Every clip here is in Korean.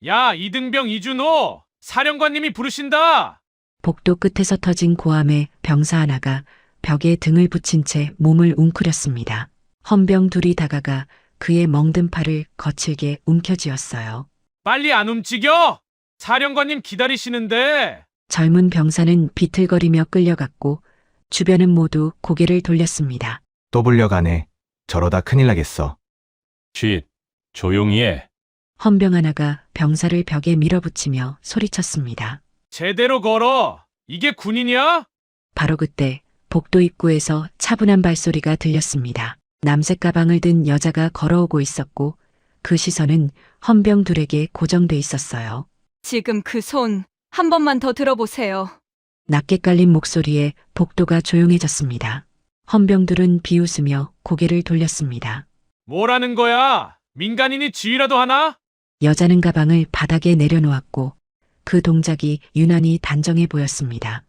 야, 이등병 이준호! 사령관님이 부르신다! 복도 끝에서 터진 고함에 병사 하나가 벽에 등을 붙인 채 몸을 웅크렸습니다. 헌병 둘이 다가가 그의 멍든 팔을 거칠게 움켜쥐었어요. 빨리 안 움직여! 사령관님 기다리시는데! 젊은 병사는 비틀거리며 끌려갔고 주변은 모두 고개를 돌렸습니다. 또 불려가네. 저러다 큰일 나겠어. 쉿, 조용히 해. 헌병 하나가 병사를 벽에 밀어붙이며 소리쳤습니다. 제대로 걸어! 이게 군인이야? 바로 그때 복도 입구에서 차분한 발소리가 들렸습니다. 남색 가방을 든 여자가 걸어오고 있었고 그 시선은 헌병 둘에게 고정돼 있었어요. 지금 그 손 한 번만 더 들어보세요. 낮게 깔린 목소리에 복도가 조용해졌습니다. 헌병들은 비웃으며 고개를 돌렸습니다. 뭐라는 거야? 민간인이 지휘라도 하나? 여자는 가방을 바닥에 내려놓았고 그 동작이 유난히 단정해 보였습니다.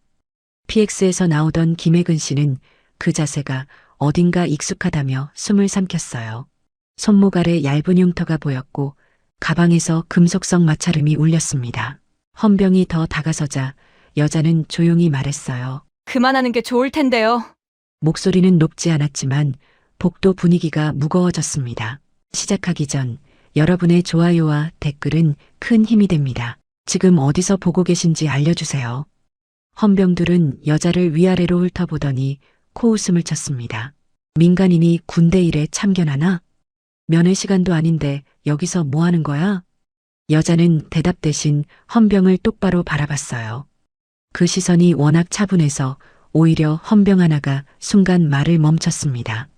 PX에서 나오던 김혜근 씨는 그 자세가 어딘가 익숙하다며 숨을 삼켰어요. 손목 아래 얇은 흉터가 보였고 가방에서 금속성 마찰음이 울렸습니다. 헌병이 더 다가서자 여자는 조용히 말했어요. 그만하는 게 좋을 텐데요. 목소리는 높지 않았지만 복도 분위기가 무거워졌습니다. 시작하기 전 여러분의 좋아요와 댓글은 큰 힘이 됩니다. 지금 어디서 보고 계신지 알려주세요. 헌병들은 여자를 위아래로 훑어보더니 코웃음을 쳤습니다. 민간인이 군대 일에 참견하나? 면회 시간도 아닌데 여기서 뭐 하는 거야? 여자는 대답 대신 헌병을 똑바로 바라봤어요. 그 시선이 워낙 차분해서 오히려 헌병 하나가 순간 말을 멈췄습니다.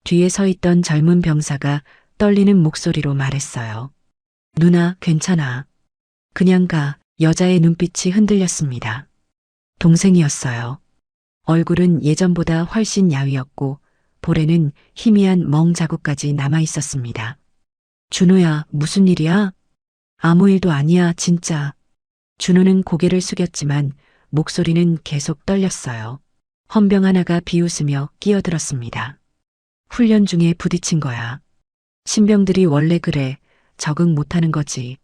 뒤에 서 있던 젊은 병사가 떨리는 목소리로 말했어요. 누나, 괜찮아. 그냥 가. 여자의 눈빛이 흔들렸습니다. 동생이었어요. 얼굴은 예전보다 훨씬 야위었고 볼에는 희미한 멍 자국까지 남아 있었습니다. 준호야, 무슨 일이야? 아무 일도 아니야, 진짜. 준호는 고개를 숙였지만 목소리는 계속 떨렸어요. 헌병 하나가 비웃으며 끼어들었습니다. 훈련 중에 부딪힌 거야. 신병들이 원래 그래. 적응 못하는 거지.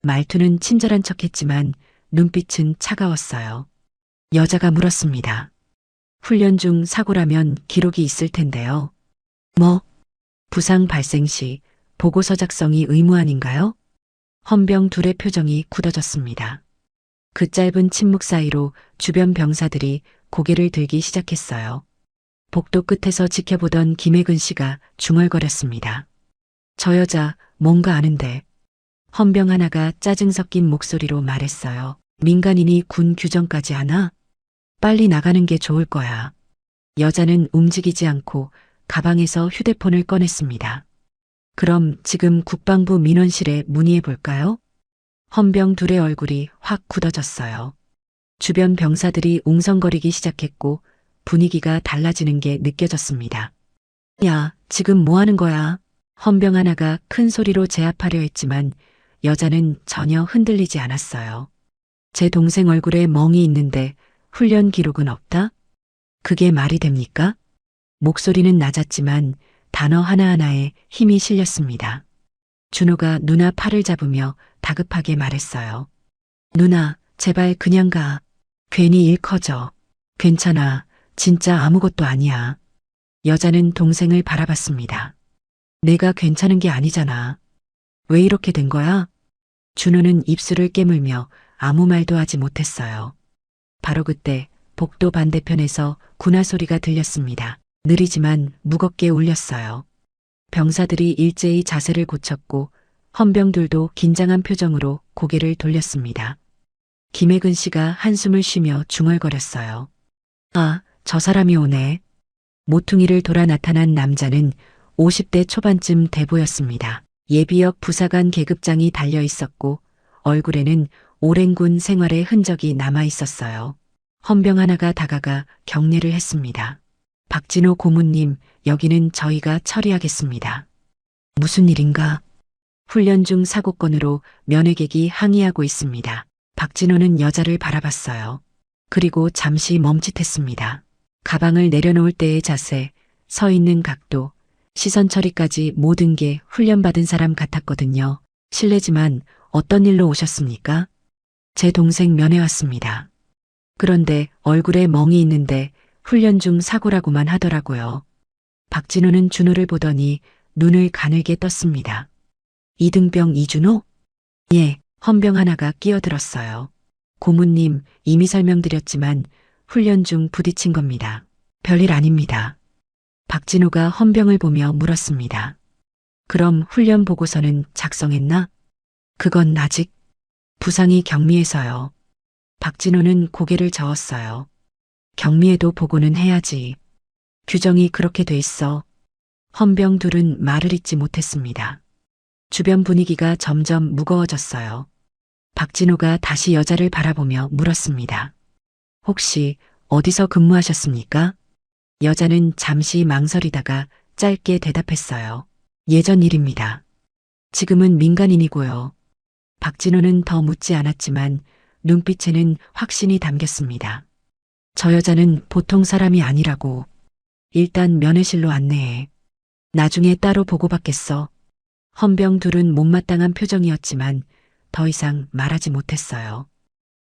말투는 친절한 척했지만 눈빛은 차가웠어요. 여자가 물었습니다. 훈련 중 사고라면 기록이 있을 텐데요. 뭐? 부상 발생 시 보고서 작성이 의무 아닌가요? 헌병 둘의 표정이 굳어졌습니다. 그 짧은 침묵 사이로 주변 병사들이 고개를 들기 시작했어요. 복도 끝에서 지켜보던 김혜근 씨가 중얼거렸습니다. 저 여자 뭔가 아는데. 헌병 하나가 짜증 섞인 목소리로 말했어요. 민간인이 군 규정까지 하나? 빨리 나가는 게 좋을 거야. 여자는 움직이지 않고 가방에서 휴대폰을 꺼냈습니다. 그럼 지금 국방부 민원실에 문의해 볼까요? 헌병 둘의 얼굴이 확 굳어졌어요. 주변 병사들이 웅성거리기 시작했고 분위기가 달라지는 게 느껴졌습니다. 야, 지금 뭐 하는 거야? 헌병 하나가 큰 소리로 제압하려 했지만 여자는 전혀 흔들리지 않았어요. 제 동생 얼굴에 멍이 있는데 훈련 기록은 없다? 그게 말이 됩니까? 목소리는 낮았지만 단어 하나하나에 힘이 실렸습니다. 준호가 누나 팔을 잡으며 다급하게 말했어요. 누나, 제발 그냥 가. 괜히 일 커져. 괜찮아. 진짜 아무것도 아니야. 여자는 동생을 바라봤습니다. 내가 괜찮은 게 아니잖아. 왜 이렇게 된 거야? 준호는 입술을 깨물며 아무 말도 하지 못했어요. 바로 그때 복도 반대편에서 군화 소리가 들렸습니다. 느리지만 무겁게 울렸어요. 병사들이 일제히 자세를 고쳤고 헌병들도 긴장한 표정으로 고개를 돌렸습니다. 김혜근 씨가 한숨을 쉬며 중얼거렸어요. 아, 저 사람이 오네. 모퉁이를 돌아 나타난 남자는 50대 초반쯤 돼 보였습니다. 예비역 부사관 계급장이 달려 있었고 얼굴에는 오랜 군 생활의 흔적이 남아 있었어요. 헌병 하나가 다가가 경례를 했습니다. 박진호 고문님, 여기는 저희가 처리하겠습니다. 무슨 일인가? 훈련 중 사고건으로 면회객이 항의하고 있습니다. 박진호는 여자를 바라봤어요. 그리고 잠시 멈칫했습니다. 가방을 내려놓을 때의 자세, 서 있는 각도, 시선 처리까지 모든 게 훈련받은 사람 같았거든요. 실례지만 어떤 일로 오셨습니까? 제 동생 면회 왔습니다. 그런데 얼굴에 멍이 있는데 훈련 중 사고라고만 하더라고요. 박진호는 준호를 보더니 눈을 가늘게 떴습니다. 이등병 이준호? 예, 헌병 하나가 끼어들었어요. 고모님, 이미 설명드렸지만 훈련 중 부딪힌 겁니다. 별일 아닙니다. 박진호가 헌병을 보며 물었습니다. 그럼 훈련 보고서는 작성했나? 그건 아직 부상이 경미해서요. 박진호는 고개를 저었어요. 경미해도 보고는 해야지. 규정이 그렇게 돼 있어. 헌병 둘은 말을 잇지 못했습니다. 주변 분위기가 점점 무거워졌어요. 박진호가 다시 여자를 바라보며 물었습니다. 혹시 어디서 근무하셨습니까? 여자는 잠시 망설이다가 짧게 대답했어요. 예전 일입니다. 지금은 민간인이고요. 박진호는 더 묻지 않았지만 눈빛에는 확신이 담겼습니다. 저 여자는 보통 사람이 아니라고. 일단 면회실로 안내해. 나중에 따로 보고받겠어. 헌병 둘은 못마땅한 표정이었지만 더 이상 말하지 못했어요.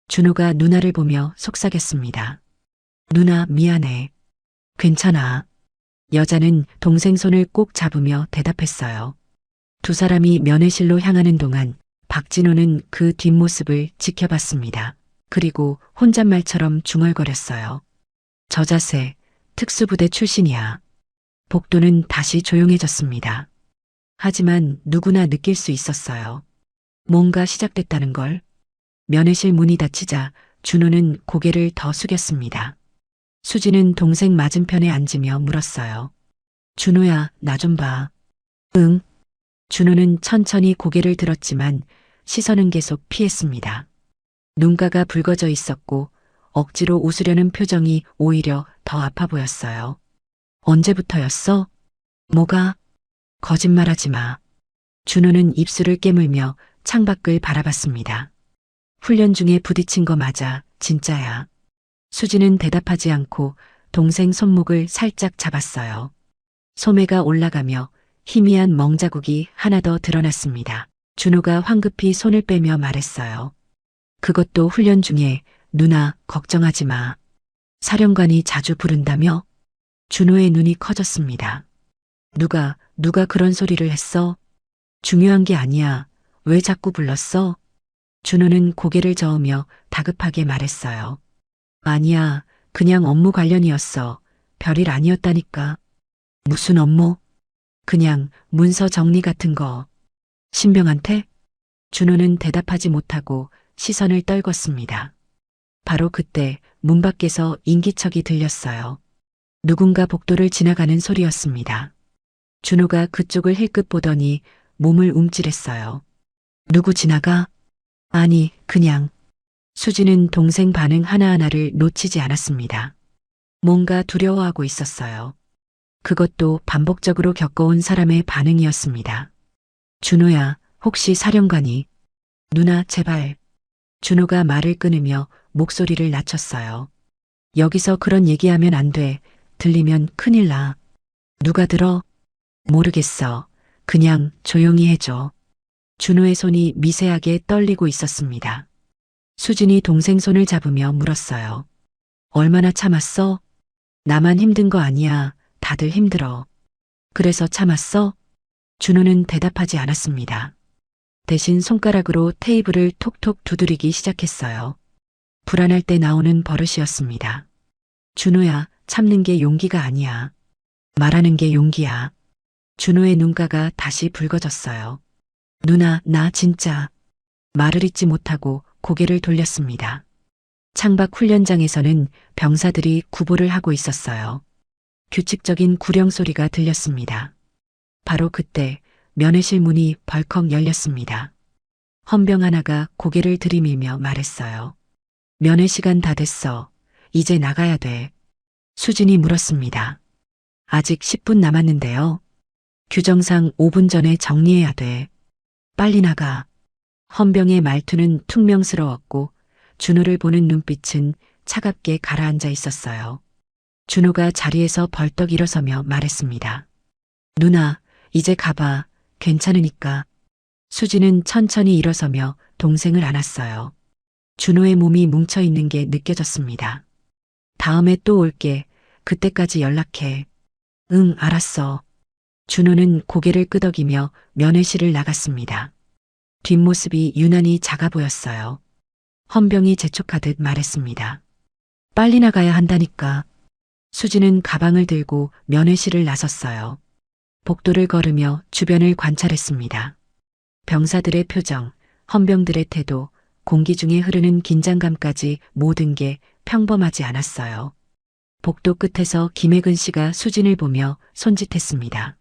준호가 누나를 보며 속삭였습니다. 누나 미안해. 괜찮아. 여자는 동생 손을 꼭 잡으며 대답했어요. 두 사람이 면회실로 향하는 동안 박진호는 그 뒷모습을 지켜봤습니다. 그리고 혼잣말처럼 중얼거렸어요. 저 자세, 특수부대 출신이야. 복도는 다시 조용해졌습니다. 하지만 누구나 느낄 수 있었어요. 뭔가 시작됐다는 걸. 면회실 문이 닫히자 준호는 고개를 더 숙였습니다. 수지는 동생 맞은편에 앉으며 물었어요. 준호야, 나 좀 봐. 응. 준호는 천천히 고개를 들었지만 시선은 계속 피했습니다. 눈가가 붉어져 있었고 억지로 웃으려는 표정이 오히려 더 아파 보였어요. 언제부터였어? 뭐가? 거짓말하지 마. 준호는 입술을 깨물며 창밖을 바라봤습니다. 훈련 중에 부딪힌 거 맞아, 진짜야. 수지는 대답하지 않고 동생 손목을 살짝 잡았어요. 소매가 올라가며 희미한 멍자국이 하나 더 드러났습니다. 준호가 황급히 손을 빼며 말했어요. 그것도 훈련 중에 누나 걱정하지 마. 사령관이 자주 부른다며? 준호의 눈이 커졌습니다. 누가 그런 소리를 했어? 중요한 게 아니야. 왜 자꾸 불렀어? 준호는 고개를 저으며 다급하게 말했어요. 아니야, 그냥 업무 관련이었어. 별일 아니었다니까. 무슨 업무? 그냥 문서 정리 같은 거. 신병한테? 준호는 대답하지 못하고 시선을 떨궜습니다. 바로 그때 문 밖에서 인기척이 들렸어요. 누군가 복도를 지나가는 소리였습니다. 준호가 그쪽을 힐끗 보더니 몸을 움찔했어요. 누구 지나가? 아니, 그냥. 수지는 동생 반응 하나하나를 놓치지 않았습니다. 뭔가 두려워하고 있었어요. 그것도 반복적으로 겪어온 사람의 반응이었습니다. 준호야, 혹시 사령관이? 누나, 제발. 준호가 말을 끊으며 목소리를 낮췄어요. 여기서 그런 얘기하면 안 돼. 들리면 큰일 나. 누가 들어? 모르겠어. 그냥 조용히 해줘. 준호의 손이 미세하게 떨리고 있었습니다. 수진이 동생 손을 잡으며 물었어요. 얼마나 참았어? 나만 힘든 거 아니야. 다들 힘들어. 그래서 참았어? 준호는 대답하지 않았습니다. 대신 손가락으로 테이블을 톡톡 두드리기 시작했어요. 불안할 때 나오는 버릇이었습니다. 준호야, 참는 게 용기가 아니야. 말하는 게 용기야. 준호의 눈가가 다시 붉어졌어요. 누나, 나 진짜. 말을 잇지 못하고 고개를 돌렸습니다. 창밖 훈련장에서는 병사들이 구보를 하고 있었어요. 규칙적인 구령 소리가 들렸습니다. 바로 그때 면회실 문이 벌컥 열렸습니다. 헌병 하나가 고개를 들이밀며 말했어요. 면회 시간 다 됐어. 이제 나가야 돼. 수진이 물었습니다. 아직 10분 남았는데요. 규정상 5분 전에 정리해야 돼. 빨리 나가. 헌병의 말투는 퉁명스러웠고 준호를 보는 눈빛은 차갑게 가라앉아 있었어요. 준호가 자리에서 벌떡 일어서며 말했습니다. 누나, 이제 가봐. 괜찮으니까. 수진은 천천히 일어서며 동생을 안았어요. 준호의 몸이 뭉쳐 있는 게 느껴졌습니다. 다음에 또 올게. 그때까지 연락해. 응, 알았어. 준호는 고개를 끄덕이며 면회실을 나갔습니다. 뒷모습이 유난히 작아 보였어요. 헌병이 재촉하듯 말했습니다. 빨리 나가야 한다니까. 수진은 가방을 들고 면회실을 나섰어요. 복도를 걸으며 주변을 관찰했습니다. 병사들의 표정, 헌병들의 태도, 공기 중에 흐르는 긴장감까지 모든 게 평범하지 않았어요. 복도 끝에서 김혜근 씨가 수진을 보며 손짓했습니다.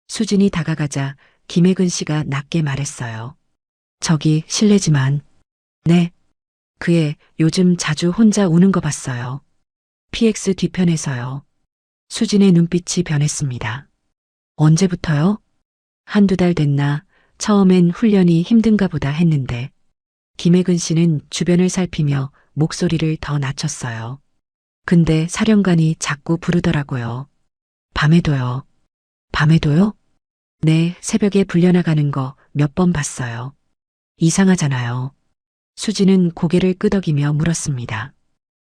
수진이 다가가자 김혜근 씨가 낮게 말했어요. 저기 실례지만. 네. 그애 요즘 자주 혼자 우는 거 봤어요. PX 뒤편에서요. 수진의 눈빛이 변했습니다. 언제부터요? 한두 달 됐나? 처음엔 훈련이 힘든가 보다 했는데. 김혜근 씨는 주변을 살피며 목소리를 더 낮췄어요. 근데 사령관이 자꾸 부르더라고요. 밤에도요. 밤에도요? 네, 새벽에 불려나가는 거 몇 번 봤어요. 이상하잖아요. 수진은 고개를 끄덕이며 물었습니다.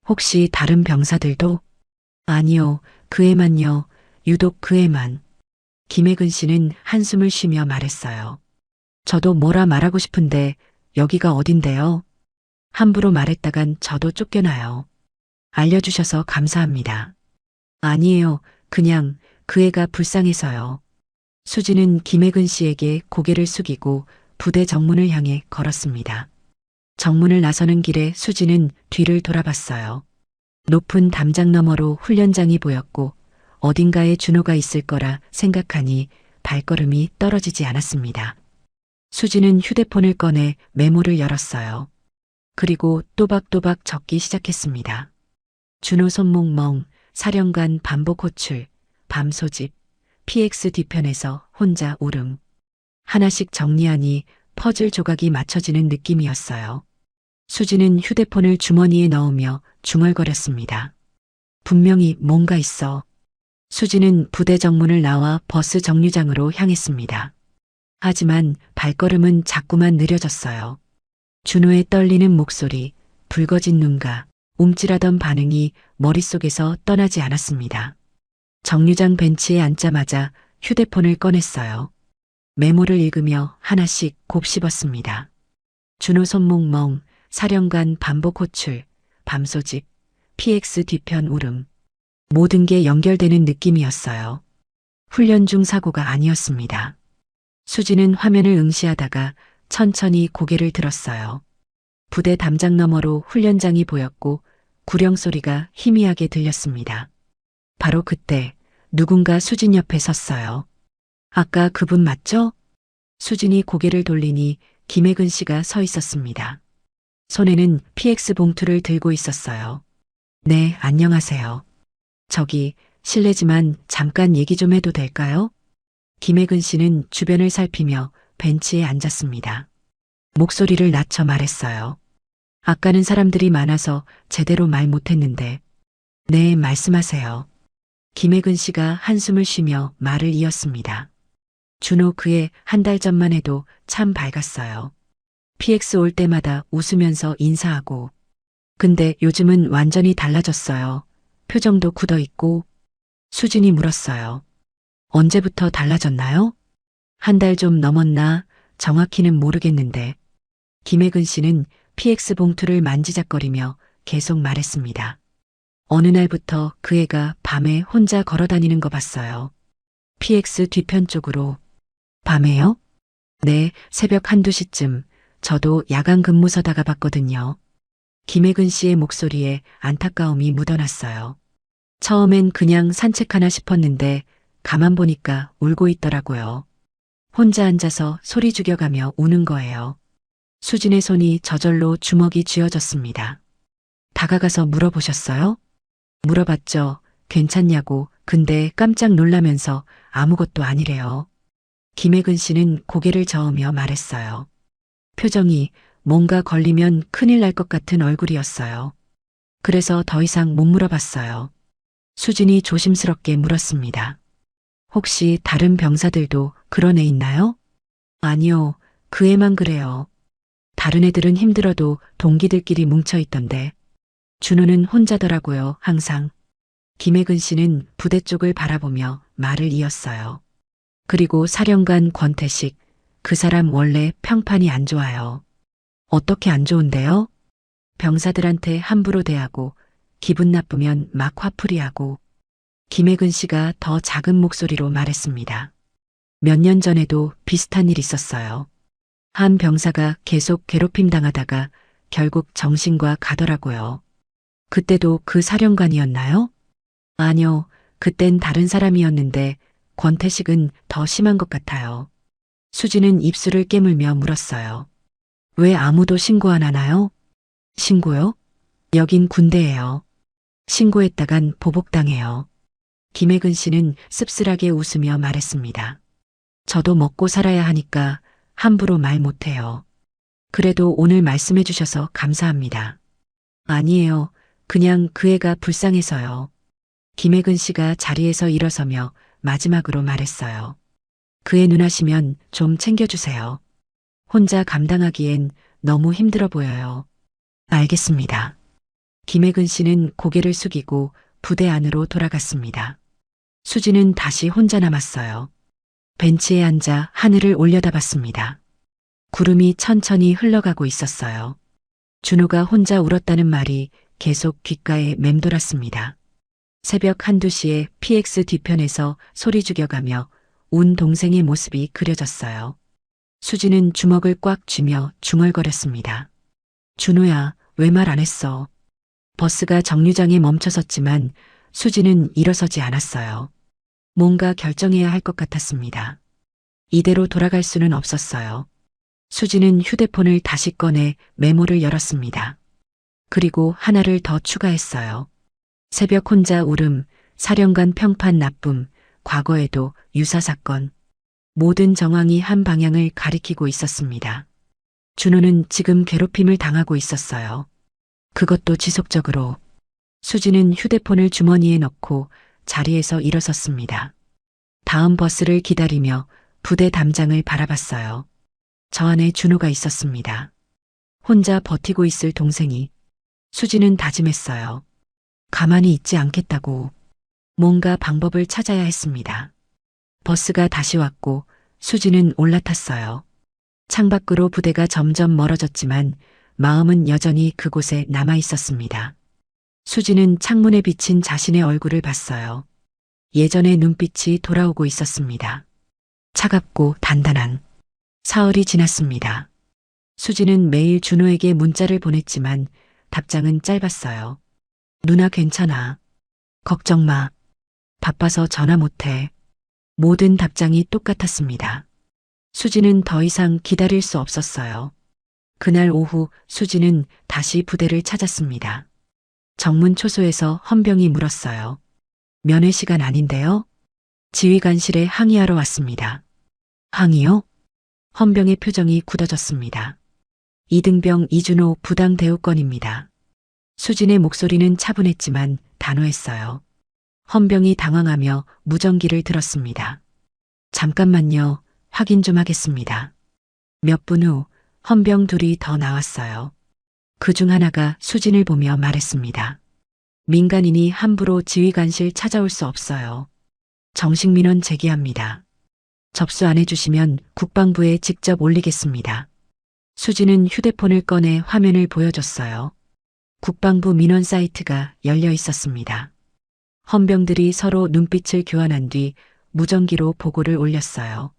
혹시 다른 병사들도? 아니요, 그 애만요. 유독 그 애만. 김혜근 씨는 한숨을 쉬며 말했어요. 저도 뭐라 말하고 싶은데 여기가 어딘데요? 함부로 말했다간 저도 쫓겨나요. 알려주셔서 감사합니다. 아니에요. 그냥 그 애가 불쌍해서요. 수진은 김혜근 씨에게 고개를 숙이고 부대 정문을 향해 걸었습니다. 정문을 나서는 길에 수진은 뒤를 돌아봤어요. 높은 담장 너머로 훈련장이 보였고 어딘가에 준호가 있을 거라 생각하니 발걸음이 떨어지지 않았습니다. 수진은 휴대폰을 꺼내 메모를 열었어요. 그리고 또박또박 적기 시작했습니다. 준호 손목 멍, 사령관 반복 호출, 밤 소집, PX 뒤편에서 혼자 울음. 하나씩 정리하니 퍼즐 조각이 맞춰지는 느낌이었어요. 수진은 휴대폰을 주머니에 넣으며 중얼거렸습니다. 분명히 뭔가 있어. 수진은 부대 정문을 나와 버스 정류장으로 향했습니다. 하지만 발걸음은 자꾸만 느려졌어요. 준호의 떨리는 목소리, 붉어진 눈과 움찔하던 반응이 머릿속에서 떠나지 않았습니다. 정류장 벤치에 앉자마자 휴대폰을 꺼냈어요. 메모를 읽으며 하나씩 곱씹었습니다. 준호 손목 멍, 사령관 반복 호출, 밤 소집, PX 뒤편 울음. 모든 게 연결되는 느낌이었어요. 훈련 중 사고가 아니었습니다. 수진은 화면을 응시하다가 천천히 고개를 들었어요. 부대 담장 너머로 훈련장이 보였고 구령 소리가 희미하게 들렸습니다. 바로 그때 누군가 수진 옆에 섰어요. 아까 그분 맞죠? 수진이 고개를 돌리니 김혜근 씨가 서 있었습니다. 손에는 PX 봉투를 들고 있었어요. 네, 안녕하세요. 저기, 실례지만 잠깐 얘기 좀 해도 될까요? 김혜근 씨는 주변을 살피며 벤치에 앉았습니다. 목소리를 낮춰 말했어요. 아까는 사람들이 많아서 제대로 말 못했는데. 네, 말씀하세요. 김혜근 씨가 한숨을 쉬며 말을 이었습니다. 준호 그의 한 달 전만 해도 참 밝았어요. PX 올 때마다 웃으면서 인사하고. 근데 요즘은 완전히 달라졌어요. 표정도 굳어 있고. 수진이 물었어요. 언제부터 달라졌나요? 한 달 좀 넘었나? 정확히는 모르겠는데. 김혜근 씨는 PX 봉투를 만지작거리며 계속 말했습니다. 어느 날부터 그 애가 밤에 혼자 걸어다니는 거 봤어요. PX 뒤편 쪽으로. 밤에요? 네, 새벽 한두 시쯤. 저도 야간 근무 서다가 봤거든요. 김혜근 씨의 목소리에 안타까움이 묻어났어요. 처음엔 그냥 산책하나 싶었는데 가만 보니까 울고 있더라고요. 혼자 앉아서 소리 죽여가며 우는 거예요. 수진의 손이 저절로 주먹이 쥐어졌습니다. 다가가서 물어보셨어요? 물어봤죠. 괜찮냐고. 근데 깜짝 놀라면서 아무것도 아니래요. 김혜근 씨는 고개를 저으며 말했어요. 표정이 뭔가 걸리면 큰일 날 것 같은 얼굴이었어요. 그래서 더 이상 못 물어봤어요. 수진이 조심스럽게 물었습니다. 혹시 다른 병사들도 그런 애 있나요? 아니요. 그 애만 그래요. 다른 애들은 힘들어도 동기들끼리 뭉쳐 있던데 준호는 혼자더라고요, 항상. 김혜근 씨는 부대 쪽을 바라보며 말을 이었어요. 그리고 사령관 권태식, 그 사람 원래 평판이 안 좋아요. 어떻게 안 좋은데요? 병사들한테 함부로 대하고 기분 나쁘면 막 화풀이하고. 김혜근 씨가 더 작은 목소리로 말했습니다. 몇 년 전에도 비슷한 일 있었어요. 한 병사가 계속 괴롭힘 당하다가 결국 정신과 가더라고요. 그때도 그 사령관이었나요? 아니요, 그땐 다른 사람이었는데 권태식은 더 심한 것 같아요. 수지는 입술을 깨물며 물었어요. 왜 아무도 신고 안 하나요? 신고요? 여긴 군대예요. 신고했다간 보복당해요. 김혜근 씨는 씁쓸하게 웃으며 말했습니다. 저도 먹고 살아야 하니까 함부로 말 못해요. 그래도 오늘 말씀해 주셔서 감사합니다. 아니에요. 그냥 그 애가 불쌍해서요. 김혜근 씨가 자리에서 일어서며 마지막으로 말했어요. 그 애 눈하시면 좀 챙겨주세요. 혼자 감당하기엔 너무 힘들어 보여요. 알겠습니다. 김혜근 씨는 고개를 숙이고 부대 안으로 돌아갔습니다. 수지는 다시 혼자 남았어요. 벤치에 앉아 하늘을 올려다봤습니다. 구름이 천천히 흘러가고 있었어요. 준호가 혼자 울었다는 말이 계속 귓가에 맴돌았습니다. 새벽 1~2시에 PX 뒤편에서 소리 죽여가며 운 동생의 모습이 그려졌어요. 수지는 주먹을 꽉 쥐며 중얼거렸습니다. 준호야, 왜 말 안 했어? 버스가 정류장에 멈춰섰지만 수지는 일어서지 않았어요. 뭔가 결정해야 할 것 같았습니다. 이대로 돌아갈 수는 없었어요. 수지는 휴대폰을 다시 꺼내 메모를 열었습니다. 그리고 하나를 더 추가했어요. 새벽 혼자 울음, 사령관 평판 나쁨, 과거에도 유사사건. 모든 정황이 한 방향을 가리키고 있었습니다. 준호는 지금 괴롭힘을 당하고 있었어요. 그것도 지속적으로. 수지는 휴대폰을 주머니에 넣고 자리에서 일어섰습니다. 다음 버스를 기다리며 부대 담장을 바라봤어요. 저 안에 준호가 있었습니다. 혼자 버티고 있을 동생이. 수지는 다짐했어요. 가만히 있지 않겠다고. 뭔가 방법을 찾아야 했습니다. 버스가 다시 왔고 수지는 올라탔어요. 창밖으로 부대가 점점 멀어졌지만 마음은 여전히 그곳에 남아 있었습니다. 수지는 창문에 비친 자신의 얼굴을 봤어요. 예전의 눈빛이 돌아오고 있었습니다. 차갑고 단단한. 사흘이 지났습니다. 수지는 매일 준호에게 문자를 보냈지만 답장은 짧았어요. 누나 괜찮아. 걱정 마. 바빠서 전화 못해. 모든 답장이 똑같았습니다. 수지는 더 이상 기다릴 수 없었어요. 그날 오후 수지는 다시 부대를 찾았습니다. 정문 초소에서 헌병이 물었어요. 면회 시간 아닌데요? 지휘관실에 항의하러 왔습니다. 항의요? 헌병의 표정이 굳어졌습니다. 이등병 이준호 부당 대우건입니다. 수진의 목소리는 차분했지만 단호했어요. 헌병이 당황하며 무전기를 들었습니다. 잠깐만요. 확인 좀 하겠습니다. 몇 분 후 헌병 둘이 더 나왔어요. 그중 하나가 수진을 보며 말했습니다. 민간인이 함부로 지휘관실 찾아올 수 없어요. 정식민원 제기합니다. 접수 안 해주시면 국방부에 직접 올리겠습니다. 수진은 휴대폰을 꺼내 화면을 보여줬어요. 국방부 민원 사이트가 열려 있었습니다. 헌병들이 서로 눈빛을 교환한 뒤 무전기로 보고를 올렸어요.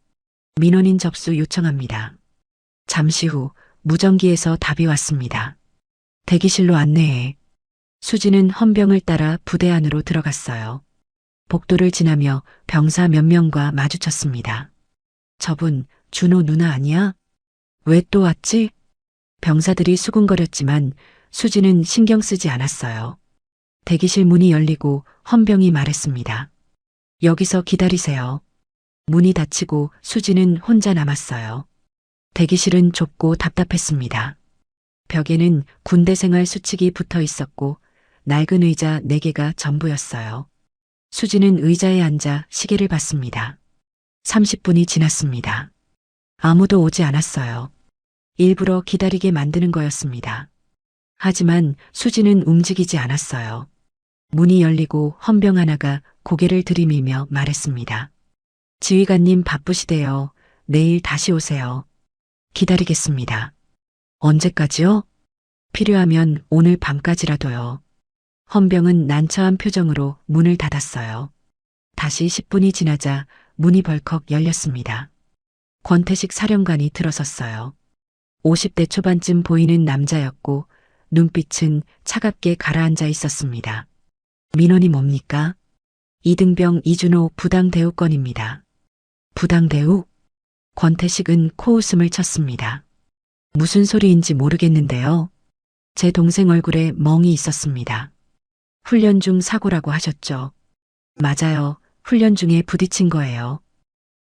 민원인 접수 요청합니다. 잠시 후 무전기에서 답이 왔습니다. 대기실로 안내해. 수지는 헌병을 따라 부대 안으로 들어갔어요. 복도를 지나며 병사 몇 명과 마주쳤습니다. 저분 준호 누나 아니야? 왜 또 왔지? 병사들이 수군거렸지만 수지는 신경 쓰지 않았어요. 대기실 문이 열리고 헌병이 말했습니다. 여기서 기다리세요. 문이 닫히고 수지는 혼자 남았어요. 대기실은 좁고 답답했습니다. 벽에는 군대 생활 수칙이 붙어 있었고 낡은 의자 4개가 전부였어요. 수지는 의자에 앉아 시계를 봤습니다. 30분이 지났습니다. 아무도 오지 않았어요. 일부러 기다리게 만드는 거였습니다. 하지만 수지는 움직이지 않았어요. 문이 열리고 헌병 하나가 고개를 들이밀며 말했습니다. 지휘관님 바쁘시대요. 내일 다시 오세요. 기다리겠습니다. 언제까지요? 필요하면 오늘 밤까지라도요. 헌병은 난처한 표정으로 문을 닫았어요. 다시 10분이 지나자 문이 벌컥 열렸습니다. 권태식 사령관이 들어섰어요. 50대 초반쯤 보이는 남자였고 눈빛은 차갑게 가라앉아 있었습니다. 민원이 뭡니까? 이등병 이준호 부당대우 건입니다. 부당대우? 권태식은 코웃음을 쳤습니다. 무슨 소리인지 모르겠는데요. 제 동생 얼굴에 멍이 있었습니다. 훈련 중 사고라고 하셨죠. 맞아요. 훈련 중에 부딪힌 거예요.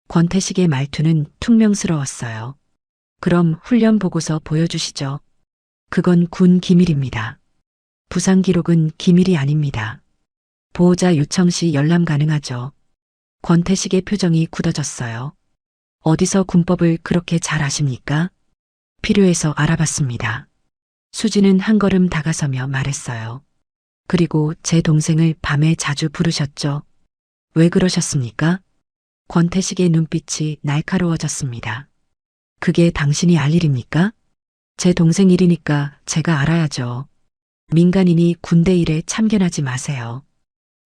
권태식의 말투는 퉁명스러웠어요. 그럼 훈련 보고서 보여주시죠. 그건 군 기밀입니다. 부상 기록은 기밀이 아닙니다. 보호자 요청 시 열람 가능하죠. 권태식의 표정이 굳어졌어요. 어디서 군법을 그렇게 잘 아십니까? 필요해서 알아봤습니다. 수지는 한 걸음 다가서며 말했어요. 그리고 제 동생을 밤에 자주 부르셨죠. 왜 그러셨습니까? 권태식의 눈빛이 날카로워졌습니다. 그게 당신이 알 일입니까? 제 동생 일이니까 제가 알아야죠. 민간인이 군대 일에 참견하지 마세요.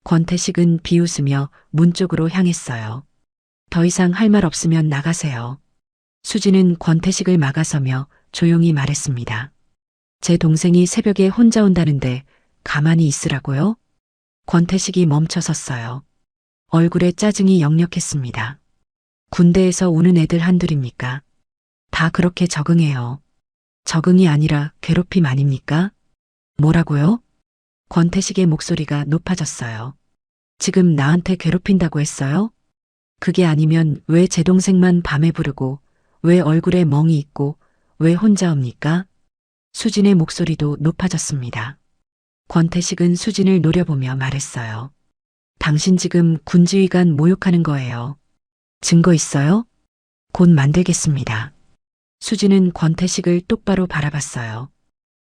권태식은 비웃으며 문 쪽으로 향했어요. 더 이상 할 말 없으면 나가세요. 수지는 권태식을 막아서며 조용히 말했습니다. 제 동생이 새벽에 혼자 온다는데 가만히 있으라고요? 권태식이 멈춰섰어요. 얼굴에 짜증이 역력했습니다. 군대에서 오는 애들 한둘입니까? 다 그렇게 적응해요. 적응이 아니라 괴롭힘 아닙니까? 뭐라고요? 권태식의 목소리가 높아졌어요. 지금 나한테 괴롭힌다고 했어요? 그게 아니면 왜 제 동생만 밤에 부르고 왜 얼굴에 멍이 있고 왜 혼자 옵니까? 수진의 목소리도 높아졌습니다. 권태식은 수진을 노려보며 말했어요. 당신 지금 군지휘관 모욕하는 거예요. 증거 있어요? 곧 만들겠습니다. 수진은 권태식을 똑바로 바라봤어요.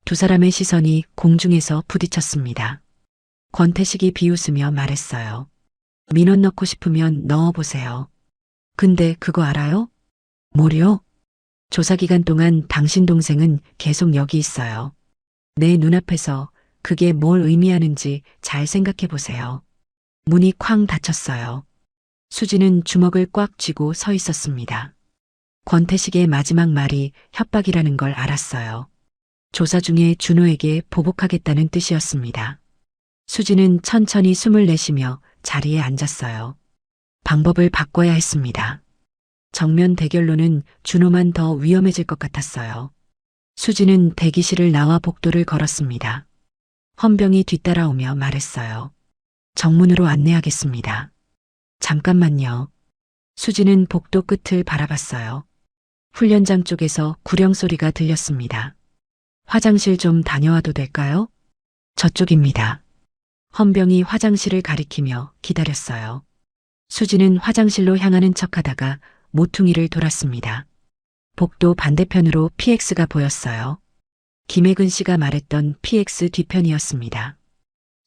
두 사람의 시선이 공중에서 부딪혔습니다. 권태식이 비웃으며 말했어요. 민원 넣고 싶으면 넣어보세요. 근데 그거 알아요? 뭐요? 조사 기간 동안 당신 동생은 계속 여기 있어요. 내 눈앞에서 그게 뭘 의미하는지 잘 생각해 보세요. 문이 쾅 닫혔어요. 수지는 주먹을 꽉 쥐고 서 있었습니다. 권태식의 마지막 말이 협박이라는 걸 알았어요. 조사 중에 준호에게 보복하겠다는 뜻이었습니다. 수지는 천천히 숨을 내쉬며 자리에 앉았어요. 방법을 바꿔야 했습니다. 정면 대결로는 준호만 더 위험해질 것 같았어요. 수지는 대기실을 나와 복도를 걸었습니다. 헌병이 뒤따라오며 말했어요. 정문으로 안내하겠습니다. 잠깐만요. 수지는 복도 끝을 바라봤어요. 훈련장 쪽에서 구령 소리가 들렸습니다. 화장실 좀 다녀와도 될까요? 저쪽입니다. 헌병이 화장실을 가리키며 기다렸어요. 수지는 화장실로 향하는 척하다가 모퉁이를 돌았습니다. 복도 반대편으로 PX가 보였어요. 김혜근 씨가 말했던 PX 뒤편이었습니다.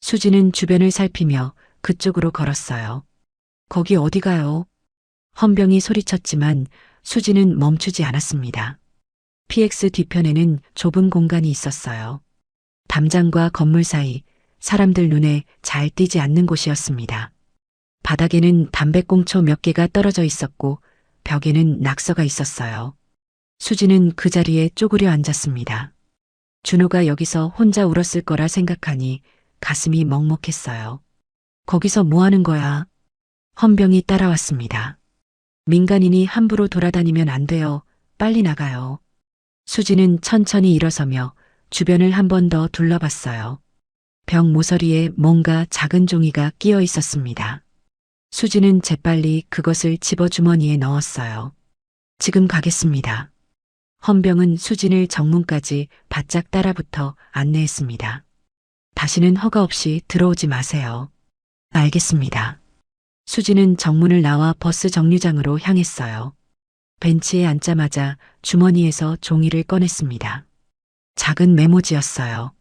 수지는 주변을 살피며 그쪽으로 걸었어요. 거기 어디 가요? 헌병이 소리쳤지만 수지는 멈추지 않았습니다. PX 뒤편에는 좁은 공간이 있었어요. 담장과 건물 사이 사람들 눈에 잘 띄지 않는 곳이었습니다. 바닥에는 담배꽁초 몇 개가 떨어져 있었고 벽에는 낙서가 있었어요. 수지는 그 자리에 쪼그려 앉았습니다. 준호가 여기서 혼자 울었을 거라 생각하니 가슴이 먹먹했어요. 거기서 뭐 하는 거야? 헌병이 따라왔습니다. 민간인이 함부로 돌아다니면 안 돼요. 빨리 나가요. 수지는 천천히 일어서며 주변을 한 번 더 둘러봤어요. 벽 모서리에 뭔가 작은 종이가 끼어 있었습니다. 수지는 재빨리 그것을 집어 주머니에 넣었어요. 지금 가겠습니다. 헌병은 수진을 정문까지 바짝 따라붙어 안내했습니다. 다시는 허가 없이 들어오지 마세요. 알겠습니다. 수지는 정문을 나와 버스 정류장으로 향했어요. 벤치에 앉자마자 주머니에서 종이를 꺼냈습니다. 작은 메모지였어요.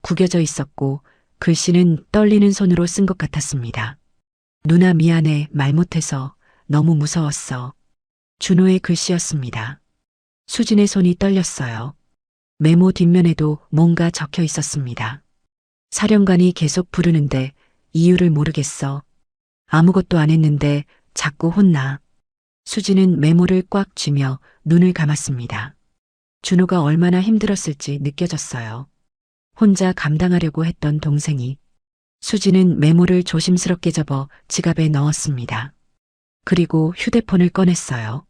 구겨져 있었고 글씨는 떨리는 손으로 쓴 것 같았습니다. 누나 미안해, 말 못해서 너무 무서웠어. 준호의 글씨였습니다. 수진의 손이 떨렸어요. 메모 뒷면에도 뭔가 적혀 있었습니다. 사령관이 계속 부르는데 이유를 모르겠어. 아무것도 안 했는데 자꾸 혼나. 수진은 메모를 꽉 쥐며 눈을 감았습니다. 준호가 얼마나 힘들었을지 느껴졌어요. 혼자 감당하려고 했던 동생이. 수진은 메모를 조심스럽게 접어 지갑에 넣었습니다. 그리고 휴대폰을 꺼냈어요.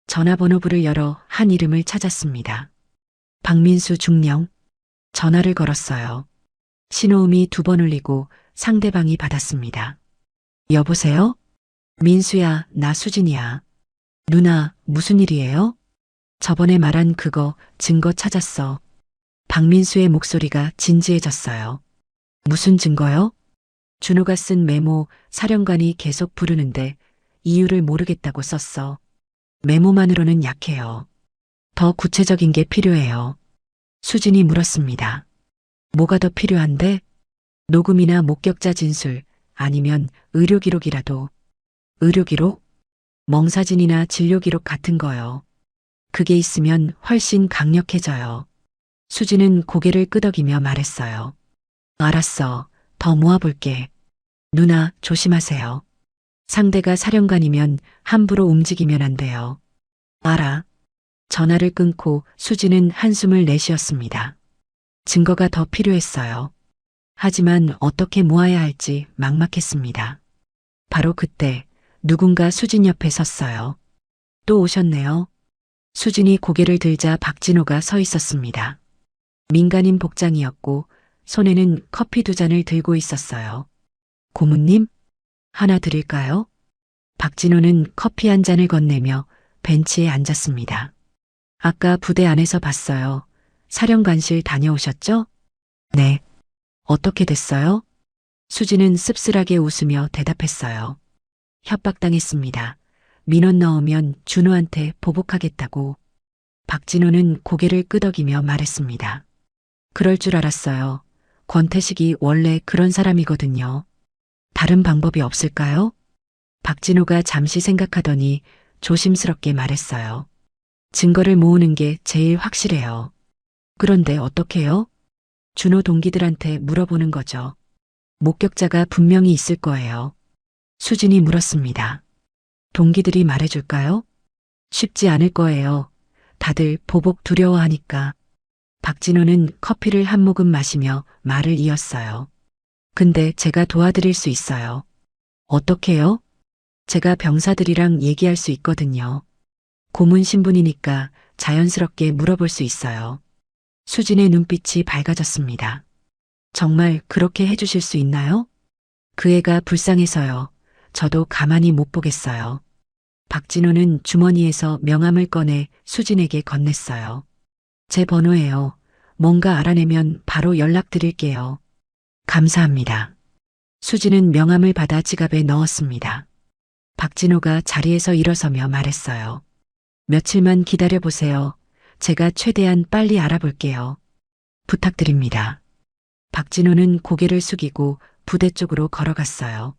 전화번호부를 열어 한 이름을 찾았습니다. 박민수 중령. 전화를 걸었어요. 신호음이 2번 울리고 상대방이 받았습니다. 여보세요? 민수야, 나 수진이야. 누나, 무슨 일이에요? 저번에 말한 그거 증거 찾았어. 박민수의 목소리가 진지해졌어요. 무슨 증거요? 준호가 쓴 메모, 사령관이 계속 부르는데 이유를 모르겠다고 썼어. 메모만으로는 약해요. 더 구체적인 게 필요해요. 수진이 물었습니다. 뭐가 더 필요한데? 녹음이나 목격자 진술, 아니면 의료기록이라도. 의료기록? 멍사진이나 진료기록 같은 거요. 그게 있으면 훨씬 강력해져요. 수진은 고개를 끄덕이며 말했어요. 알았어. 더 모아볼게. 누나, 조심하세요. 상대가 사령관이면 함부로 움직이면 안 돼요. 알아. 전화를 끊고 수진은 한숨을 내쉬었습니다. 증거가 더 필요했어요. 하지만 어떻게 모아야 할지 막막했습니다. 바로 그때 누군가 수진 옆에 섰어요. 또 오셨네요. 수진이 고개를 들자 박진호가 서 있었습니다. 민간인 복장이었고 손에는 커피 2잔을 들고 있었어요. 고문님? 하나 드릴까요? 박진호는 커피 한 잔을 건네며 벤치에 앉았습니다. 아까 부대 안에서 봤어요. 사령관실 다녀오셨죠? 네. 어떻게 됐어요? 수진은 씁쓸하게 웃으며 대답했어요. 협박당했습니다. 민원 넣으면 준호한테 보복하겠다고. 박진호는 고개를 끄덕이며 말했습니다. 그럴 줄 알았어요. 권태식이 원래 그런 사람이거든요. 다른 방법이 없을까요? 박진호가 잠시 생각하더니 조심스럽게 말했어요. 증거를 모으는 게 제일 확실해요. 그런데 어떻게요? 준호 동기들한테 물어보는 거죠. 목격자가 분명히 있을 거예요. 수진이 물었습니다. 동기들이 말해줄까요? 쉽지 않을 거예요. 다들 보복 두려워하니까. 박진호는 커피를 한 모금 마시며 말을 이었어요. 근데 제가 도와드릴 수 있어요. 어떻게요? 제가 병사들이랑 얘기할 수 있거든요. 고문 신분이니까 자연스럽게 물어볼 수 있어요. 수진의 눈빛이 밝아졌습니다. 정말 그렇게 해주실 수 있나요? 그 애가 불쌍해서요. 저도 가만히 못 보겠어요. 박진호는 주머니에서 명함을 꺼내 수진에게 건넸어요. 제 번호예요. 뭔가 알아내면 바로 연락드릴게요. 감사합니다. 수진은 명함을 받아 지갑에 넣었습니다. 박진호가 자리에서 일어서며 말했어요. 며칠만 기다려보세요. 제가 최대한 빨리 알아볼게요. 부탁드립니다. 박진호는 고개를 숙이고 부대 쪽으로 걸어갔어요.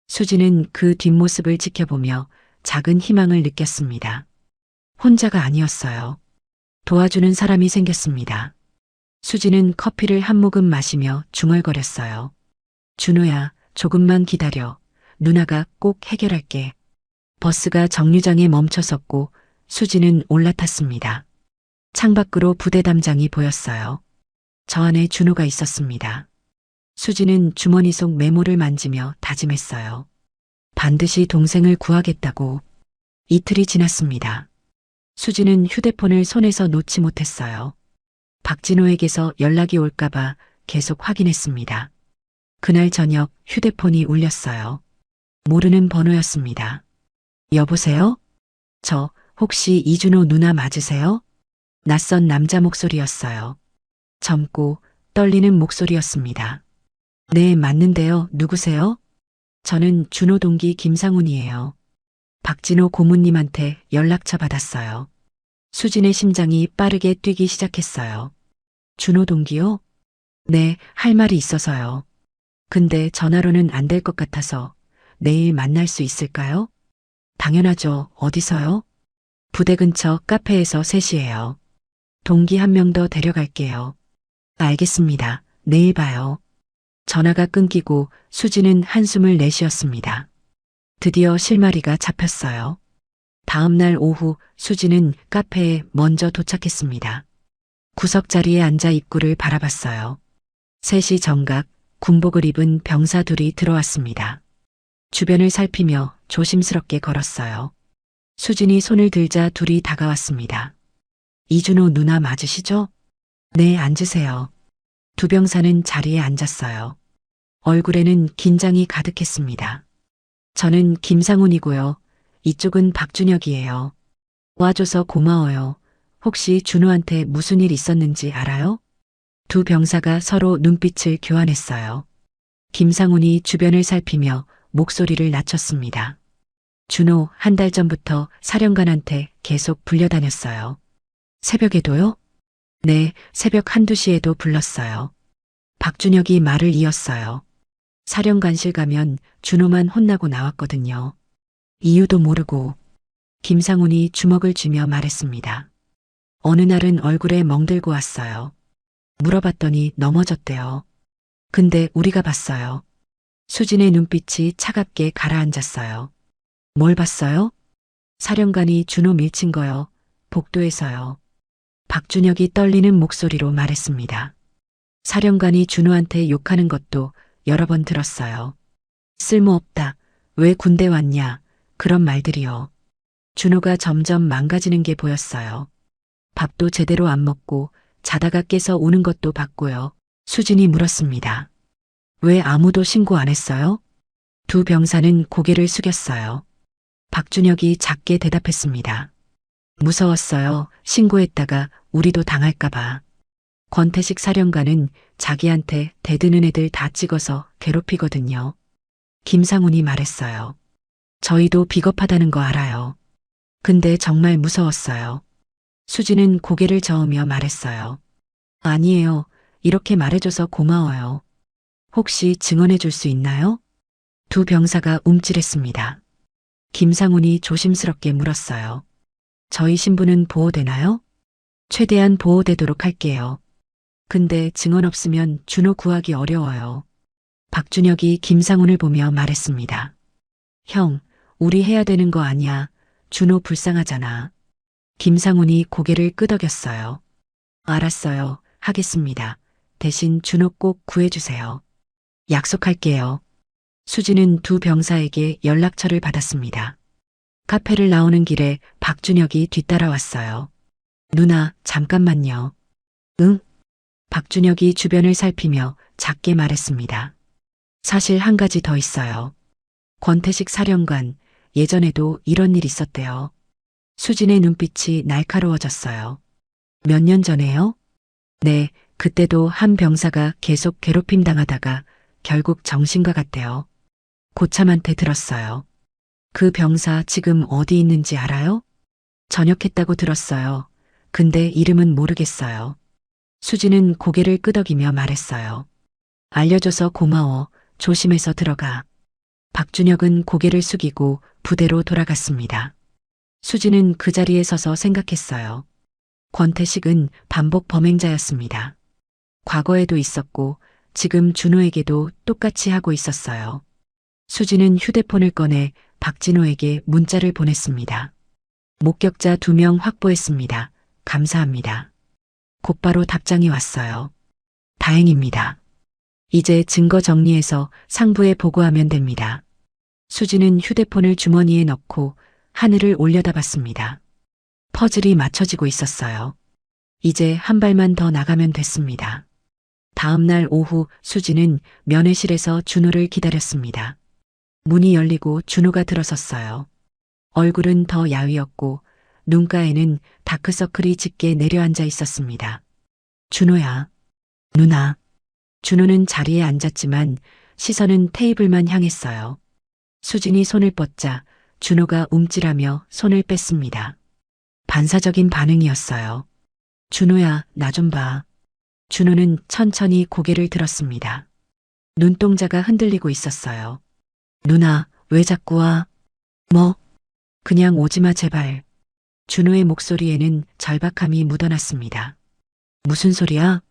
수진은 그 뒷모습을 지켜보며 작은 희망을 느꼈습니다. 혼자가 아니었어요. 도와주는 사람이 생겼습니다. 수진은 커피를 한 모금 마시며 중얼거렸어요. 준호야, 조금만 기다려. 누나가 꼭 해결할게. 버스가 정류장에 멈춰섰고 수진은 올라탔습니다. 창밖으로 부대 담장이 보였어요. 저 안에 준호가 있었습니다. 수진은 주머니 속 메모를 만지며 다짐했어요. 반드시 동생을 구하겠다고. 이틀이 지났습니다. 수진은 휴대폰을 손에서 놓지 못했어요. 박진호에게서 연락이 올까봐 계속 확인했습니다. 그날 저녁 휴대폰이 울렸어요. 모르는 번호였습니다. 여보세요? 저 혹시 이준호 누나 맞으세요? 낯선 남자 목소리였어요. 젊고 떨리는 목소리였습니다. 네, 맞는데요. 누구세요? 저는 준호 동기 김상훈이에요. 박진호 고문님한테 연락처 받았어요. 수진의 심장이 빠르게 뛰기 시작했어요. 준호 동기요? 네, 할 말이 있어서요. 근데 전화로는 안 될 것 같아서 내일 만날 수 있을까요? 당연하죠. 어디서요? 부대 근처 카페에서 3시예요. 동기 한 명 더 데려갈게요. 알겠습니다. 내일 봐요. 전화가 끊기고 수지는 한숨을 내쉬었습니다. 드디어 실마리가 잡혔어요. 다음 날 오후 수지는 카페에 먼저 도착했습니다. 구석 자리에 앉아 입구를 바라봤어요. 3시 정각 군복을 입은 병사 둘이 들어왔습니다. 주변을 살피며 조심스럽게 걸었어요. 수진이 손을 들자 둘이 다가왔습니다. 이준호 누나 맞으시죠? 네, 앉으세요. 두 병사는 자리에 앉았어요. 얼굴에는 긴장이 가득했습니다. 저는 김상훈이고요. 이쪽은 박준혁이에요. 와줘서 고마워요. 혹시 준호한테 무슨 일 있었는지 알아요? 두 병사가 서로 눈빛을 교환했어요. 김상훈이 주변을 살피며 목소리를 낮췄습니다. 준호 1달 전부터 사령관한테 계속 불려다녔어요. 새벽에도요? 네, 새벽 1~2시에도 불렀어요. 박준혁이 말을 이었어요. 사령관실 가면 준호만 혼나고 나왔거든요. 이유도 모르고. 김상훈이 주먹을 쥐며 말했습니다. 어느 날은 얼굴에 멍들고 왔어요. 물어봤더니 넘어졌대요. 근데 우리가 봤어요. 수진의 눈빛이 차갑게 가라앉았어요. 뭘 봤어요? 사령관이 준호 밀친 거요. 복도에서요. 박준혁이 떨리는 목소리로 말했습니다. 사령관이 준호한테 욕하는 것도 여러 번 들었어요. 쓸모없다. 왜 군대 왔냐. 그런 말들이요. 준호가 점점 망가지는 게 보였어요. 밥도 제대로 안 먹고 자다가 깨서 우는 것도 봤고요. 수진이 물었습니다. 왜 아무도 신고 안 했어요? 두 병사는 고개를 숙였어요. 박준혁이 작게 대답했습니다. 무서웠어요. 신고했다가 우리도 당할까봐. 권태식 사령관은 자기한테 대드는 애들 다 찍어서 괴롭히거든요. 김상훈이 말했어요. 저희도 비겁하다는 거 알아요. 근데 정말 무서웠어요. 수지는 고개를 저으며 말했어요. 아니에요. 이렇게 말해줘서 고마워요. 혹시 증언해 줄 수 있나요? 두 병사가 움찔했습니다. 김상훈이 조심스럽게 물었어요. 저희 신분은 보호되나요? 최대한 보호되도록 할게요. 근데 증언 없으면 준호 구하기 어려워요. 박준혁이 김상훈을 보며 말했습니다. 형, 우리 해야 되는 거 아니야. 준호 불쌍하잖아. 김상훈이 고개를 끄덕였어요. 알았어요. 하겠습니다. 대신 준호 꼭 구해주세요. 약속할게요. 수지는 두 병사에게 연락처를 받았습니다. 카페를 나오는 길에 박준혁이 뒤따라왔어요. 누나, 잠깐만요. 응? 박준혁이 주변을 살피며 작게 말했습니다. 사실 한 가지 더 있어요. 권태식 사령관, 예전에도 이런 일 있었대요. 수진의 눈빛이 날카로워졌어요. 몇 년 전에요? 네, 그때도 한 병사가 계속 괴롭힘 당하다가 결국 정신과 같대요. 고참한테 들었어요. 그 병사 지금 어디 있는지 알아요? 전역했다고 들었어요. 근데 이름은 모르겠어요. 수지는 고개를 끄덕이며 말했어요. 알려줘서 고마워. 조심해서 들어가. 박준혁은 고개를 숙이고 부대로 돌아갔습니다. 수지는 그 자리에 서서 생각했어요. 권태식은 반복 범행자였습니다. 과거에도 있었고 지금 준호에게도 똑같이 하고 있었어요. 수지는 휴대폰을 꺼내 박진호에게 문자를 보냈습니다. 목격자 2명 확보했습니다. 감사합니다. 곧바로 답장이 왔어요. 다행입니다. 이제 증거 정리해서 상부에 보고하면 됩니다. 수지는 휴대폰을 주머니에 넣고 하늘을 올려다봤습니다. 퍼즐이 맞춰지고 있었어요. 이제 한 발만 더 나가면 됐습니다. 다음 날 오후 수지는 면회실에서 준호를 기다렸습니다. 문이 열리고 준호가 들어섰어요. 얼굴은 더 야위었고 눈가에는 다크서클이 짙게 내려앉아 있었습니다. 준호야. 누나. 준호는 자리에 앉았지만 시선은 테이블만 향했어요. 수진이 손을 뻗자 준호가 움찔하며 손을 뺐습니다. 반사적인 반응이었어요. 준호야, 나 좀 봐. 준호는 천천히 고개를 들었습니다. 눈동자가 흔들리고 있었어요. 누나, 왜 자꾸 와? 뭐? 그냥 오지마, 제발. 준호의 목소리에는 절박함이 묻어났습니다. 무슨 소리야?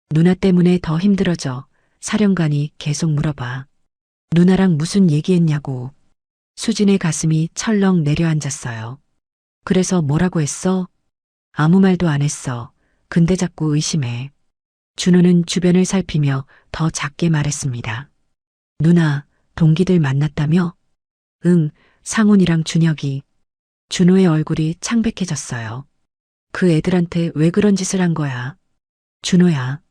누나 때문에 더 힘들어져. 사령관이 계속 물어봐. 누나랑 무슨 얘기했냐고. 수진의 가슴이 철렁 내려앉았어요. 그래서 뭐라고 했어? 아무 말도 안 했어. 근데 자꾸 의심해. 준호는 주변을 살피며 더 작게 말했습니다. 누나, 동기들 만났다며? 응, 상훈이랑 준혁이. 준호의 얼굴이 창백해졌어요. 그 애들한테 왜 그런 짓을 한 거야? 준호야.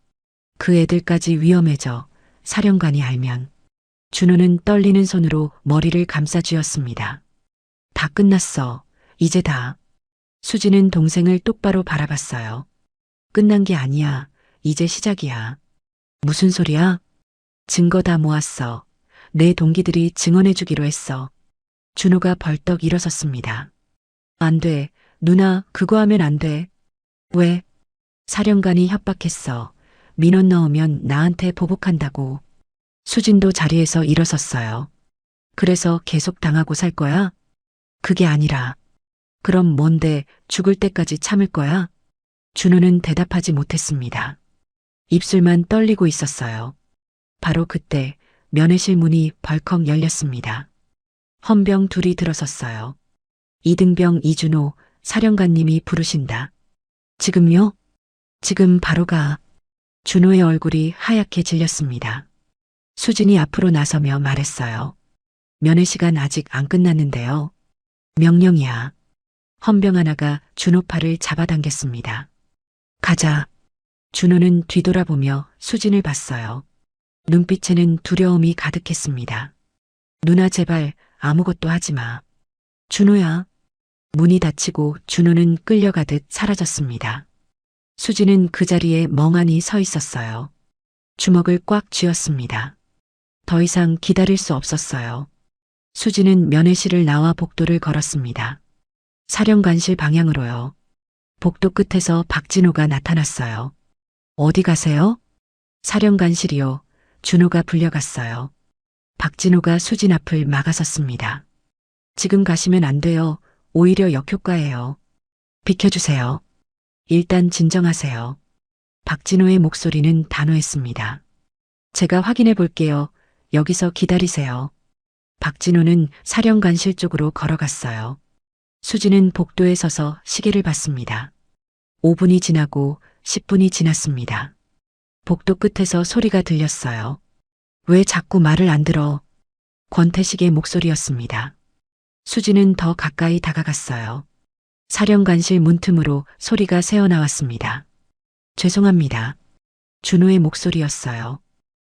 그 애들까지 위험해져. 사령관이 알면. 준호는 떨리는 손으로 머리를 감싸쥐었습니다. 다 끝났어. 이제 다. 수지는 동생을 똑바로 바라봤어요. 끝난 게 아니야. 이제 시작이야. 무슨 소리야? 증거 다 모았어. 내 동기들이 증언해주기로 했어. 준호가 벌떡 일어섰습니다. 안 돼. 누나, 그거 하면 안 돼. 왜? 사령관이 협박했어. 민원 넣으면 나한테 보복한다고. 수진도 자리에서 일어섰어요. 그래서 계속 당하고 살 거야? 그게 아니라. 그럼 뭔데, 죽을 때까지 참을 거야? 준호는 대답하지 못했습니다. 입술만 떨리고 있었어요. 바로 그때 면회실 문이 벌컥 열렸습니다. 헌병 둘이 들어섰어요. 이등병 이준호, 사령관님이 부르신다. 지금요? 지금 바로 가. 준호의 얼굴이 하얗게 질렸습니다. 수진이 앞으로 나서며 말했어요. 면회 시간 아직 안 끝났는데요. 명령이야. 헌병 하나가 준호 팔을 잡아당겼습니다. 가자. 준호는 뒤돌아보며 수진을 봤어요. 눈빛에는 두려움이 가득했습니다. 누나, 제발 아무것도 하지 마. 준호야. 문이 닫히고 준호는 끌려가듯 사라졌습니다. 수진은 그 자리에 멍하니 서 있었어요. 주먹을 꽉 쥐었습니다. 더 이상 기다릴 수 없었어요. 수진은 면회실을 나와 복도를 걸었습니다. 사령관실 방향으로요. 복도 끝에서 박진호가 나타났어요. 어디 가세요? 사령관실이요. 준호가 불려갔어요. 박진호가 수진 앞을 막아섰습니다. 지금 가시면 안 돼요. 오히려 역효과예요. 비켜주세요. 일단 진정하세요. 박진호의 목소리는 단호했습니다. 제가 확인해 볼게요. 여기서 기다리세요. 박진호는 사령관실 쪽으로 걸어갔어요. 수진은 복도에 서서 시계를 봤습니다. 5분이 지나고 10분이 지났습니다. 복도 끝에서 소리가 들렸어요. 왜 자꾸 말을 안 들어? 권태식의 목소리였습니다. 수진은 더 가까이 다가갔어요. 사령관실 문틈으로 소리가 새어나왔습니다. 죄송합니다. 준호의 목소리였어요.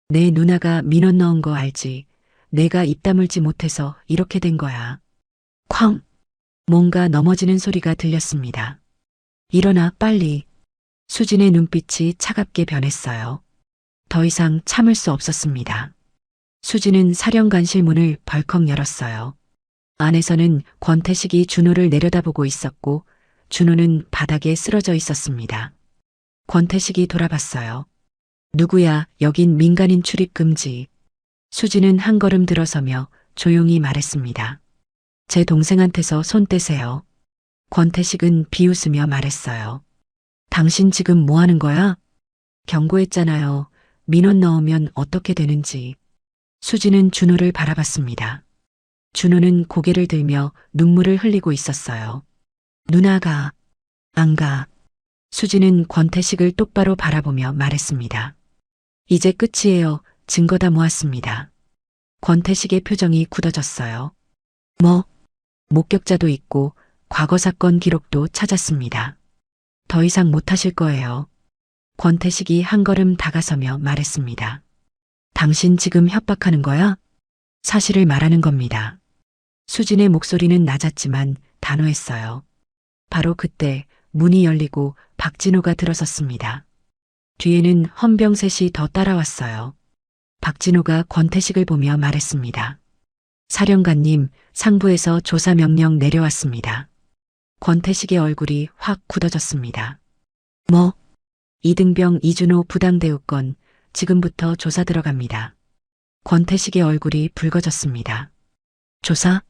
내 누나가 민원 넣은 거 알지? 내가 입 다물지 못해서 이렇게 된 거야. 쾅! 뭔가 넘어지는 소리가 들렸습니다. 일어나, 빨리. 수진의 눈빛이 차갑게 변했어요. 더 이상 참을 수 없었습니다. 수진은 사령관실 문을 벌컥 열었어요. 안에서는 권태식이 준호를 내려다보고 있었고 준호는 바닥에 쓰러져 있었습니다. 권태식이 돌아봤어요. 누구야, 여긴 민간인 출입 금지. 수진은 한 걸음 들어서며 조용히 말했습니다. 제 동생한테서 손 떼세요. 권태식은 비웃으며 말했어요. 당신 지금 뭐 하는 거야? 경고했잖아요. 민원 넣으면 어떻게 되는지. 수진은 준호를 바라봤습니다. 준호는 고개를 들며 눈물을 흘리고 있었어요. 누나가 안 가. 수진은 권태식을 똑바로 바라보며 말했습니다. 이제 끝이에요. 증거 다 모았습니다. 권태식의 표정이 굳어졌어요. 뭐? 목격자도 있고 과거 사건 기록도 찾았습니다. 더 이상 못하실 거예요. 권태식이 한 걸음 다가서며 말했습니다. 당신 지금 협박하는 거야? 사실을 말하는 겁니다. 수진의 목소리는 낮았지만 단호했어요. 바로 그때 문이 열리고 박진호가 들어섰습니다. 뒤에는 헌병 셋이 더 따라왔어요. 박진호가 권태식을 보며 말했습니다. 사령관님, 상부에서 조사 명령 내려왔습니다. 권태식의 얼굴이 확 굳어졌습니다. 뭐? 이등병 이준호 부당대우 건 지금부터 조사 들어갑니다. 권태식의 얼굴이 붉어졌습니다. 조사?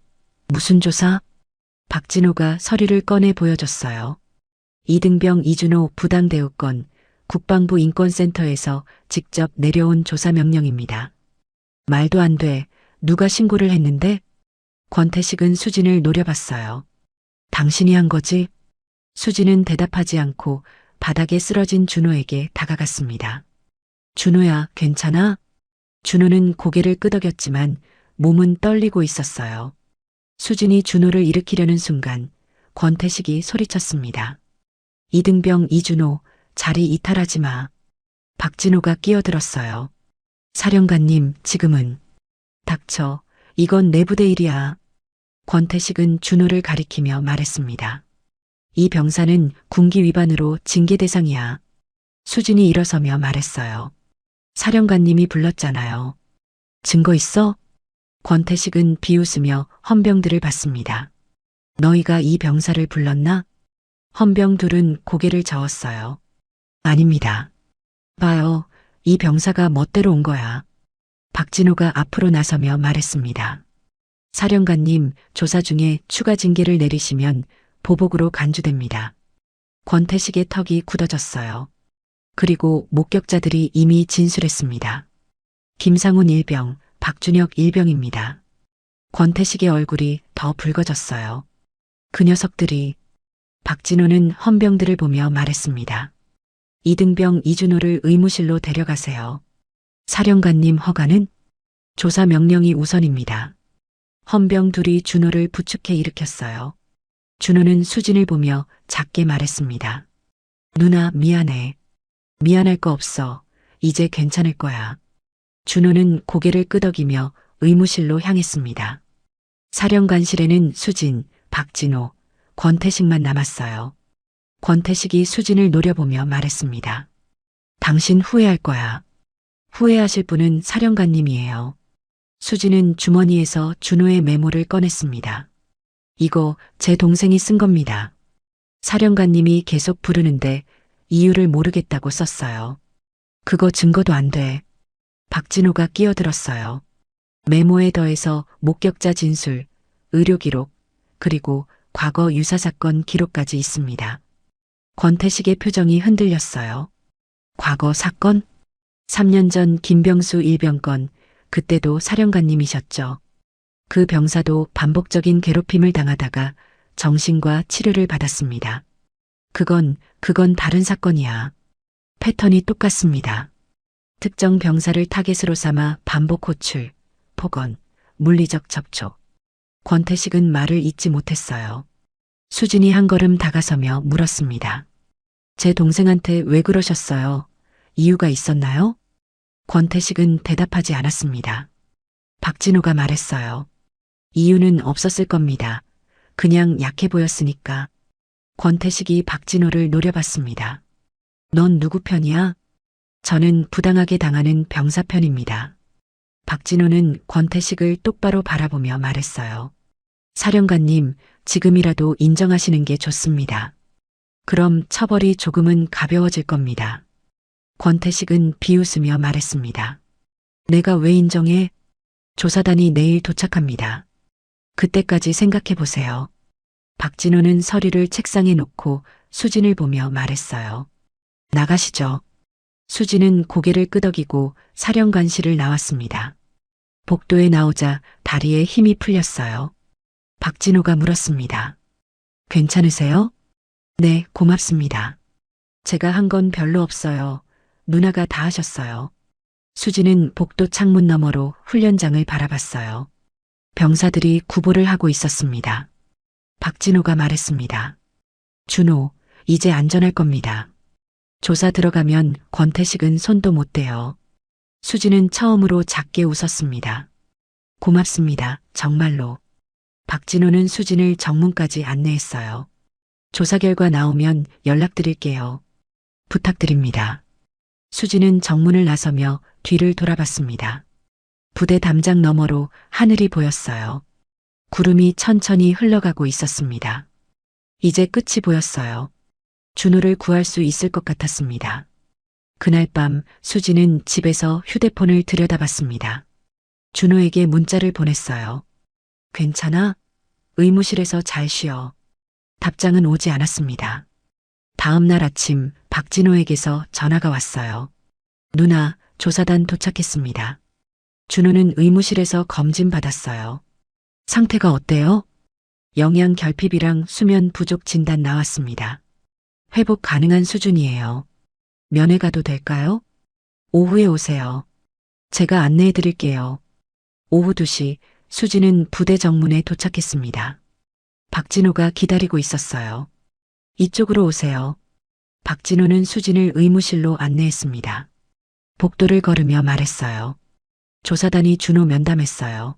무슨 조사? 박진호가 서류를 꺼내 보여줬어요. 이등병 이준호 부당대우 건 국방부 인권센터에서 직접 내려온 조사 명령입니다. 말도 안 돼. 누가 신고를 했는데? 권태식은 수진을 노려봤어요. 당신이 한 거지? 수진은 대답하지 않고 바닥에 쓰러진 준호에게 다가갔습니다. 준호야, 괜찮아? 준호는 고개를 끄덕였지만 몸은 떨리고 있었어요. 수진이 준호를 일으키려는 순간 권태식이 소리쳤습니다. 이등병 이준호, 자리 이탈하지 마. 박진호가 끼어들었어요. 사령관님, 지금은. 닥쳐, 이건 내 부대 일이야. 권태식은 준호를 가리키며 말했습니다. 이 병사는 군기 위반으로 징계 대상이야. 수진이 일어서며 말했어요. 사령관님이 불렀잖아요. 증거 있어? 권태식은 비웃으며 헌병들을 봤습니다. 너희가 이 병사를 불렀나? 헌병 둘은 고개를 저었어요. 아닙니다. 봐요, 이 병사가 멋대로 온 거야. 박진호가 앞으로 나서며 말했습니다. 사령관님, 조사 중에 추가 징계를 내리시면 보복으로 간주됩니다. 권태식의 턱이 굳어졌어요. 그리고 목격자들이 이미 진술했습니다. 김상훈 1병, 박준혁 1병입니다. 권태식의 얼굴이 더 붉어졌어요. 그 녀석들이. 박진호는 헌병들을 보며 말했습니다. 이등병 이준호를 의무실로 데려가세요. 사령관님 허가는? 조사 명령이 우선입니다. 헌병 둘이 준호를 부축해 일으켰어요. 준호는 수진을 보며 작게 말했습니다. 누나, 미안해. 미안할 거 없어. 이제 괜찮을 거야. 준호는 고개를 끄덕이며 의무실로 향했습니다. 사령관실에는 수진, 박진호, 권태식만 남았어요. 권태식이 수진을 노려보며 말했습니다. 당신 후회할 거야. 후회하실 분은 사령관님이에요. 수진은 주머니에서 준호의 메모를 꺼냈습니다. 이거 제 동생이 쓴 겁니다. 사령관님이 계속 부르는데 이유를 모르겠다고 썼어요. 그거 증거도 안 돼. 박진호가 끼어들었어요. 메모에 더해서 목격자 진술, 의료 기록, 그리고 과거 유사 사건 기록까지 있습니다. 권태식의 표정이 흔들렸어요. 과거 사건? 3년 전 김병수 일병건, 그때도 사령관님이셨죠. 그 병사도 반복적인 괴롭힘을 당하다가 정신과 치료를 받았습니다. 그건 다른 사건이야. 패턴이 똑같습니다. 특정 병사를 타겟으로 삼아 반복 호출, 폭언, 물리적 접촉. 권태식은 말을 잇지 못했어요. 수진이 한 걸음 다가서며 물었습니다. 제 동생한테 왜 그러셨어요? 이유가 있었나요? 권태식은 대답하지 않았습니다. 박진호가 말했어요. 이유는 없었을 겁니다. 그냥 약해 보였으니까. 권태식이 박진호를 노려봤습니다. 넌 누구 편이야? 저는 부당하게 당하는 병사 편입니다. 박진호는 권태식을 똑바로 바라보며 말했어요. 사령관님, 지금이라도 인정하시는 게 좋습니다. 그럼 처벌이 조금은 가벼워질 겁니다. 권태식은 비웃으며 말했습니다. 내가 왜 인정해? 조사단이 내일 도착합니다. 그때까지 생각해 보세요. 박진호는 서류를 책상에 놓고 수진을 보며 말했어요. 나가시죠. 수진은 고개를 끄덕이고 사령관실을 나왔습니다. 복도에 나오자 다리에 힘이 풀렸어요. 박진호가 물었습니다. 괜찮으세요? 네, 고맙습니다. 제가 한 건 별로 없어요. 누나가 다 하셨어요. 수진은 복도 창문 너머로 훈련장을 바라봤어요. 병사들이 구보를 하고 있었습니다. 박진호가 말했습니다. 준호, 이제 안전할 겁니다. 조사 들어가면 권태식은 손도 못 대요. 수진은 처음으로 작게 웃었습니다. 고맙습니다. 정말로. 박진호는 수진을 정문까지 안내했어요. 조사 결과 나오면 연락드릴게요. 부탁드립니다. 수진은 정문을 나서며 뒤를 돌아봤습니다. 부대 담장 너머로 하늘이 보였어요. 구름이 천천히 흘러가고 있었습니다. 이제 끝이 보였어요. 준호를 구할 수 있을 것 같았습니다. 그날 밤 수지는 집에서 휴대폰을 들여다봤습니다. 준호에게 문자를 보냈어요. 괜찮아? 의무실에서 잘 쉬어. 답장은 오지 않았습니다. 다음 날 아침 박진호에게서 전화가 왔어요. 누나, 조사단 도착했습니다. 준호는 의무실에서 검진 받았어요. 상태가 어때요? 영양 결핍이랑 수면 부족 진단 나왔습니다. 회복 가능한 수준이에요. 면회 가도 될까요? 오후에 오세요. 제가 안내해 드릴게요. 오후 2시 수지는 부대 정문에 도착했습니다. 박진호가 기다리고 있었어요. 이쪽으로 오세요. 박진호는 수진을 의무실로 안내했습니다. 복도를 걸으며 말했어요. 조사단이 준호 면담했어요.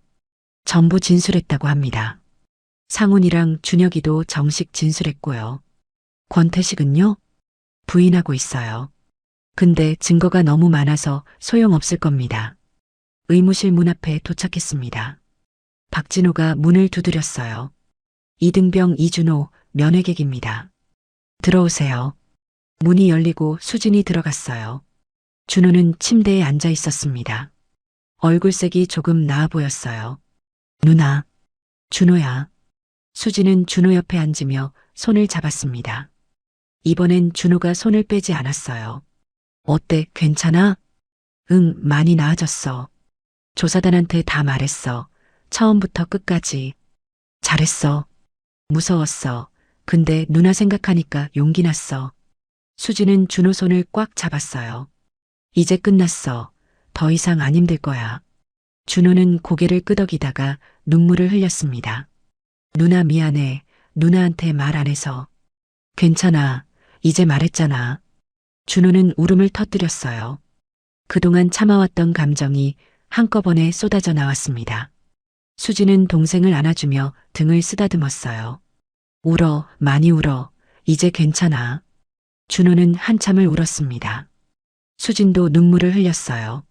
전부 진술했다고 합니다. 상훈이랑 준혁이도 정식 진술했고요. 권태식은요? 부인하고 있어요. 근데 증거가 너무 많아서 소용없을 겁니다. 의무실 문 앞에 도착했습니다. 박진호가 문을 두드렸어요. 이등병 이준호 면회객입니다. 들어오세요. 문이 열리고 수진이 들어갔어요. 준호는 침대에 앉아 있었습니다. 얼굴색이 조금 나아 보였어요. 누나, 준호야. 수진은 준호 옆에 앉으며 손을 잡았습니다. 이번엔 준호가 손을 빼지 않았어요. 어때, 괜찮아? 응, 많이 나아졌어. 조사단한테 다 말했어. 처음부터 끝까지. 잘했어. 무서웠어. 근데 누나 생각하니까 용기 났어. 수지는 준호 손을 꽉 잡았어요. 이제 끝났어. 더 이상 안 힘들 거야. 준호는 고개를 끄덕이다가 눈물을 흘렸습니다. 누나 미안해. 누나한테 말 안 해서. 괜찮아. 이제 말했잖아. 준호는 울음을 터뜨렸어요. 그동안 참아왔던 감정이 한꺼번에 쏟아져 나왔습니다. 수지는 동생을 안아주며 등을 쓰다듬었어요. 울어, 많이 울어. 이제 괜찮아. 준호는 한참을 울었습니다. 수진도 눈물을 흘렸어요.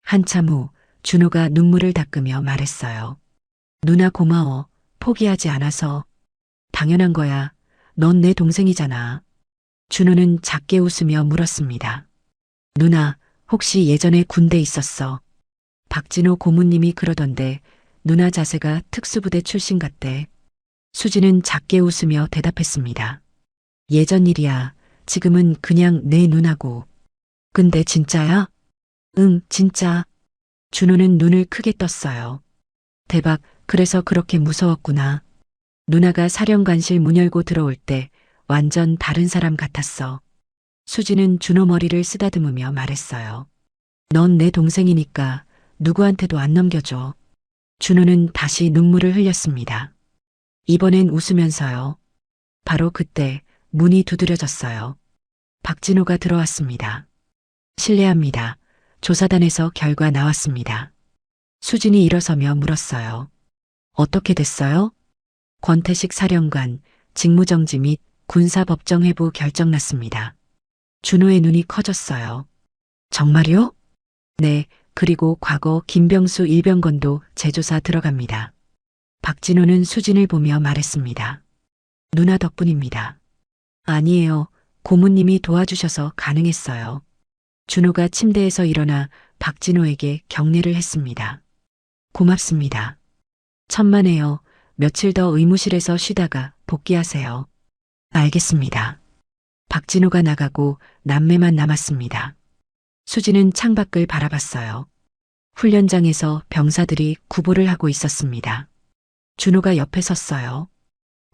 한참 후 준호가 눈물을 닦으며 말했어요. 누나 고마워. 포기하지 않아서. 당연한 거야. 넌 내 동생이잖아. 준호는 작게 웃으며 물었습니다. 누나, 혹시 예전에 군대 있었어? 박진호 고문님이 그러던데 누나 자세가 특수부대 출신 같대. 수지는 작게 웃으며 대답했습니다. 예전 일이야. 지금은 그냥 내 누나고. 근데 진짜야? 응, 진짜. 준호는 눈을 크게 떴어요. 대박, 그래서 그렇게 무서웠구나. 누나가 사령관실 문 열고 들어올 때 완전 다른 사람 같았어. 수지는 준호 머리를 쓰다듬으며 말했어요. 넌 내 동생이니까 누구한테도 안 넘겨줘. 준호는 다시 눈물을 흘렸습니다. 이번엔 웃으면서요. 바로 그때 문이 두드려졌어요. 박진호가 들어왔습니다. 실례합니다. 조사단에서 결과 나왔습니다. 수진이 일어서며 물었어요. 어떻게 됐어요? 권태식 사령관 직무정지 및 군사법정 회부 결정 났습니다. 준호의 눈이 커졌어요. 정말요? 네, 그리고 과거 김병수 일병건도 재조사 들어갑니다. 박진호는 수진을 보며 말했습니다. 누나 덕분입니다. 아니에요. 고문님이 도와주셔서 가능했어요. 준호가 침대에서 일어나 박진호에게 격려를 했습니다. 고맙습니다. 천만에요. 며칠 더 의무실에서 쉬다가 복귀하세요. 알겠습니다. 박진호가 나가고 남매만 남았습니다. 수지는 창밖을 바라봤어요. 훈련장에서 병사들이 구보를 하고 있었습니다. 준호가 옆에 섰어요.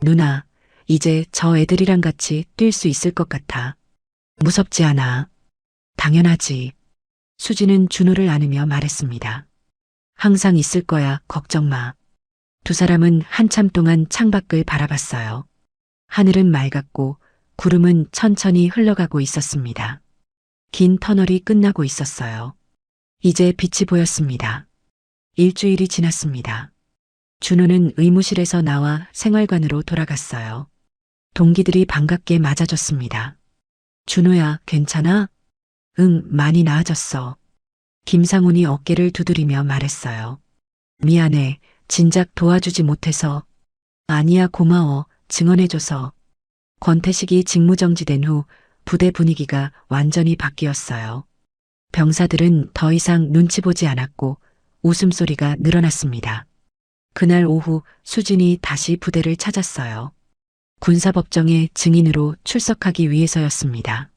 누나, 이제 저 애들이랑 같이 뛸 수 있을 것 같아. 무섭지 않아. 당연하지. 수지는 준호를 안으며 말했습니다. 항상 있을 거야, 걱정 마. 두 사람은 한참 동안 창밖을 바라봤어요. 하늘은 맑았고 구름은 천천히 흘러가고 있었습니다. 긴 터널이 끝나고 있었어요. 이제 빛이 보였습니다. 일주일이 지났습니다. 준호는 의무실에서 나와 생활관으로 돌아갔어요. 동기들이 반갑게 맞아줬습니다. 준호야, 괜찮아? 응, 많이 나아졌어. 김상훈이 어깨를 두드리며 말했어요. 미안해. 진작 도와주지 못해서. 아니야, 고마워. 증언해줘서. 권태식이 직무정지된 후 부대 분위기가 완전히 바뀌었어요. 병사들은 더 이상 눈치 보지 않았고 웃음소리가 늘어났습니다. 그날 오후 수진이 다시 부대를 찾았어요. 군사법정에 증인으로 출석하기 위해서였습니다.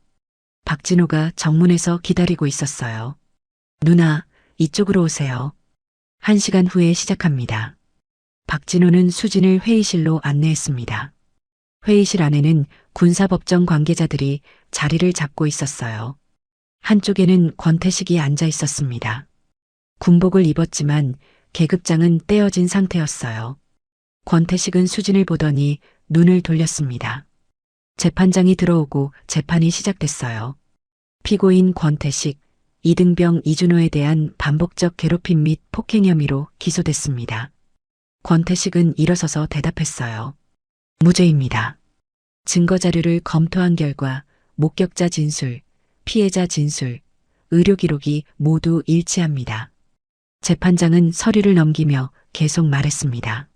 박진호가 정문에서 기다리고 있었어요. 누나, 이쪽으로 오세요. 1시간 후에 시작합니다. 박진호는 수진을 회의실로 안내했습니다. 회의실 안에는 군사법정 관계자들이 자리를 잡고 있었어요. 한쪽에는 권태식이 앉아 있었습니다. 군복을 입었지만 계급장은 떼어진 상태였어요. 권태식은 수진을 보더니 눈을 돌렸습니다. 재판장이 들어오고 재판이 시작됐어요. 피고인 권태식, 이등병 이준호에 대한 반복적 괴롭힘 및 폭행 혐의로 기소됐습니다. 권태식은 일어서서 대답했어요. 무죄입니다. 증거자료를 검토한 결과 목격자 진술, 피해자 진술, 의료 기록이 모두 일치합니다. 재판장은 서류를 넘기며 계속 말했습니다.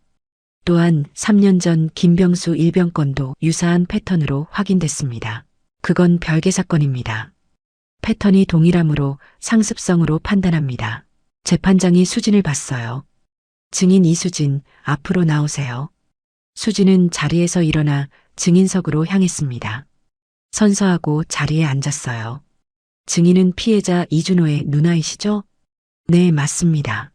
또한 3년 전 김병수 일병 건도 유사한 패턴으로 확인됐습니다. 그건 별개 사건입니다. 패턴이 동일하므로 상습성으로 판단합니다. 재판장이 수진을 봤어요. 증인 이수진, 앞으로 나오세요. 수진은 자리에서 일어나 증인석으로 향했습니다. 선서하고 자리에 앉았어요. 증인은 피해자 이준호의 누나이시죠? 네, 맞습니다.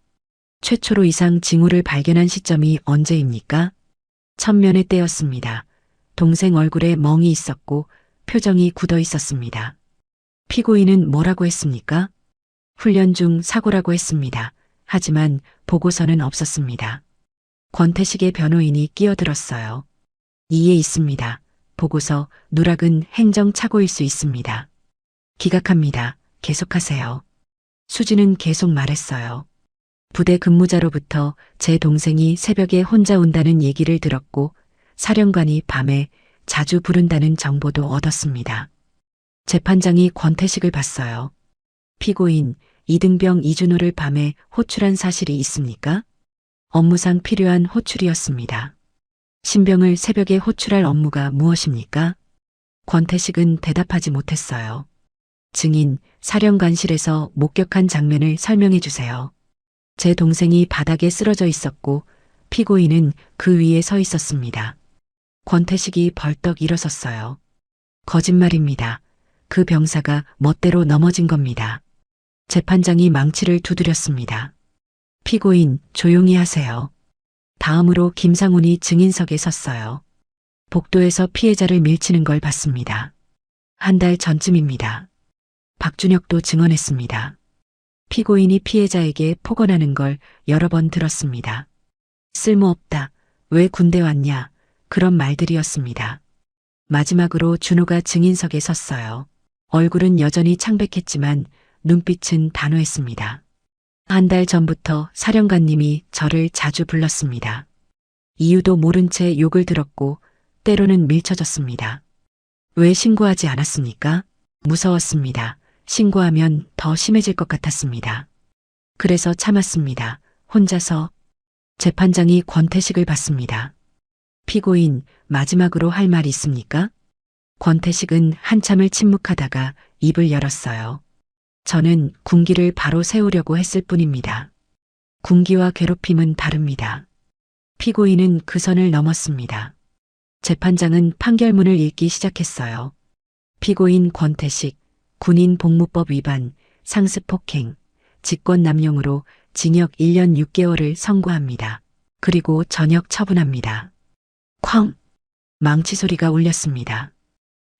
최초로 이상 징후를 발견한 시점이 언제입니까? 천면에 때였습니다. 동생 얼굴에 멍이 있었고 표정이 굳어 있었습니다. 피고인은 뭐라고 했습니까? 훈련 중 사고라고 했습니다. 하지만 보고서는 없었습니다. 권태식의 변호인이 끼어들었어요. 이에 있습니다. 보고서 누락은 행정착오일 수 있습니다. 기각합니다. 계속하세요. 수진은 계속 말했어요. 부대 근무자로부터 제 동생이 새벽에 혼자 온다는 얘기를 들었고 사령관이 밤에 자주 부른다는 정보도 얻었습니다. 재판장이 권태식을 봤어요. 피고인 이등병 이준호를 밤에 호출한 사실이 있습니까? 업무상 필요한 호출이었습니다. 신병을 새벽에 호출할 업무가 무엇입니까? 권태식은 대답하지 못했어요. 증인, 사령관실에서 목격한 장면을 설명해 주세요. 제 동생이 바닥에 쓰러져 있었고 피고인은 그 위에 서 있었습니다. 권태식이 벌떡 일어섰어요. 거짓말입니다. 그 병사가 멋대로 넘어진 겁니다. 재판장이 망치를 두드렸습니다. 피고인, 조용히 하세요. 다음으로 김상훈이 증인석에 섰어요. 복도에서 피해자를 밀치는 걸 봤습니다. 1달 전쯤입니다. 박준혁도 증언했습니다. 피고인이 피해자에게 폭언하는 걸 여러 번 들었습니다. 쓸모없다. 왜 군대 왔냐. 그런 말들이었습니다. 마지막으로 준호가 증인석에 섰어요. 얼굴은 여전히 창백했지만 눈빛은 단호했습니다. 1달 전부터 사령관님이 저를 자주 불렀습니다. 이유도 모른 채 욕을 들었고 때로는 밀쳐졌습니다. 왜 신고하지 않았습니까? 무서웠습니다. 신고하면 더 심해질 것 같았습니다. 그래서 참았습니다. 혼자서. 재판장이 권태식을 봤습니다. 피고인, 마지막으로 할 말 있습니까? 권태식은 한참을 침묵하다가 입을 열었어요. 저는 군기를 바로 세우려고 했을 뿐입니다. 군기와 괴롭힘은 다릅니다. 피고인은 그 선을 넘었습니다. 재판장은 판결문을 읽기 시작했어요. 피고인 권태식, 군인복무법 위반, 상습폭행, 직권남용으로 징역 1년 6개월을 선고합니다. 그리고 전역 처분합니다. 쾅! 망치 소리가 울렸습니다.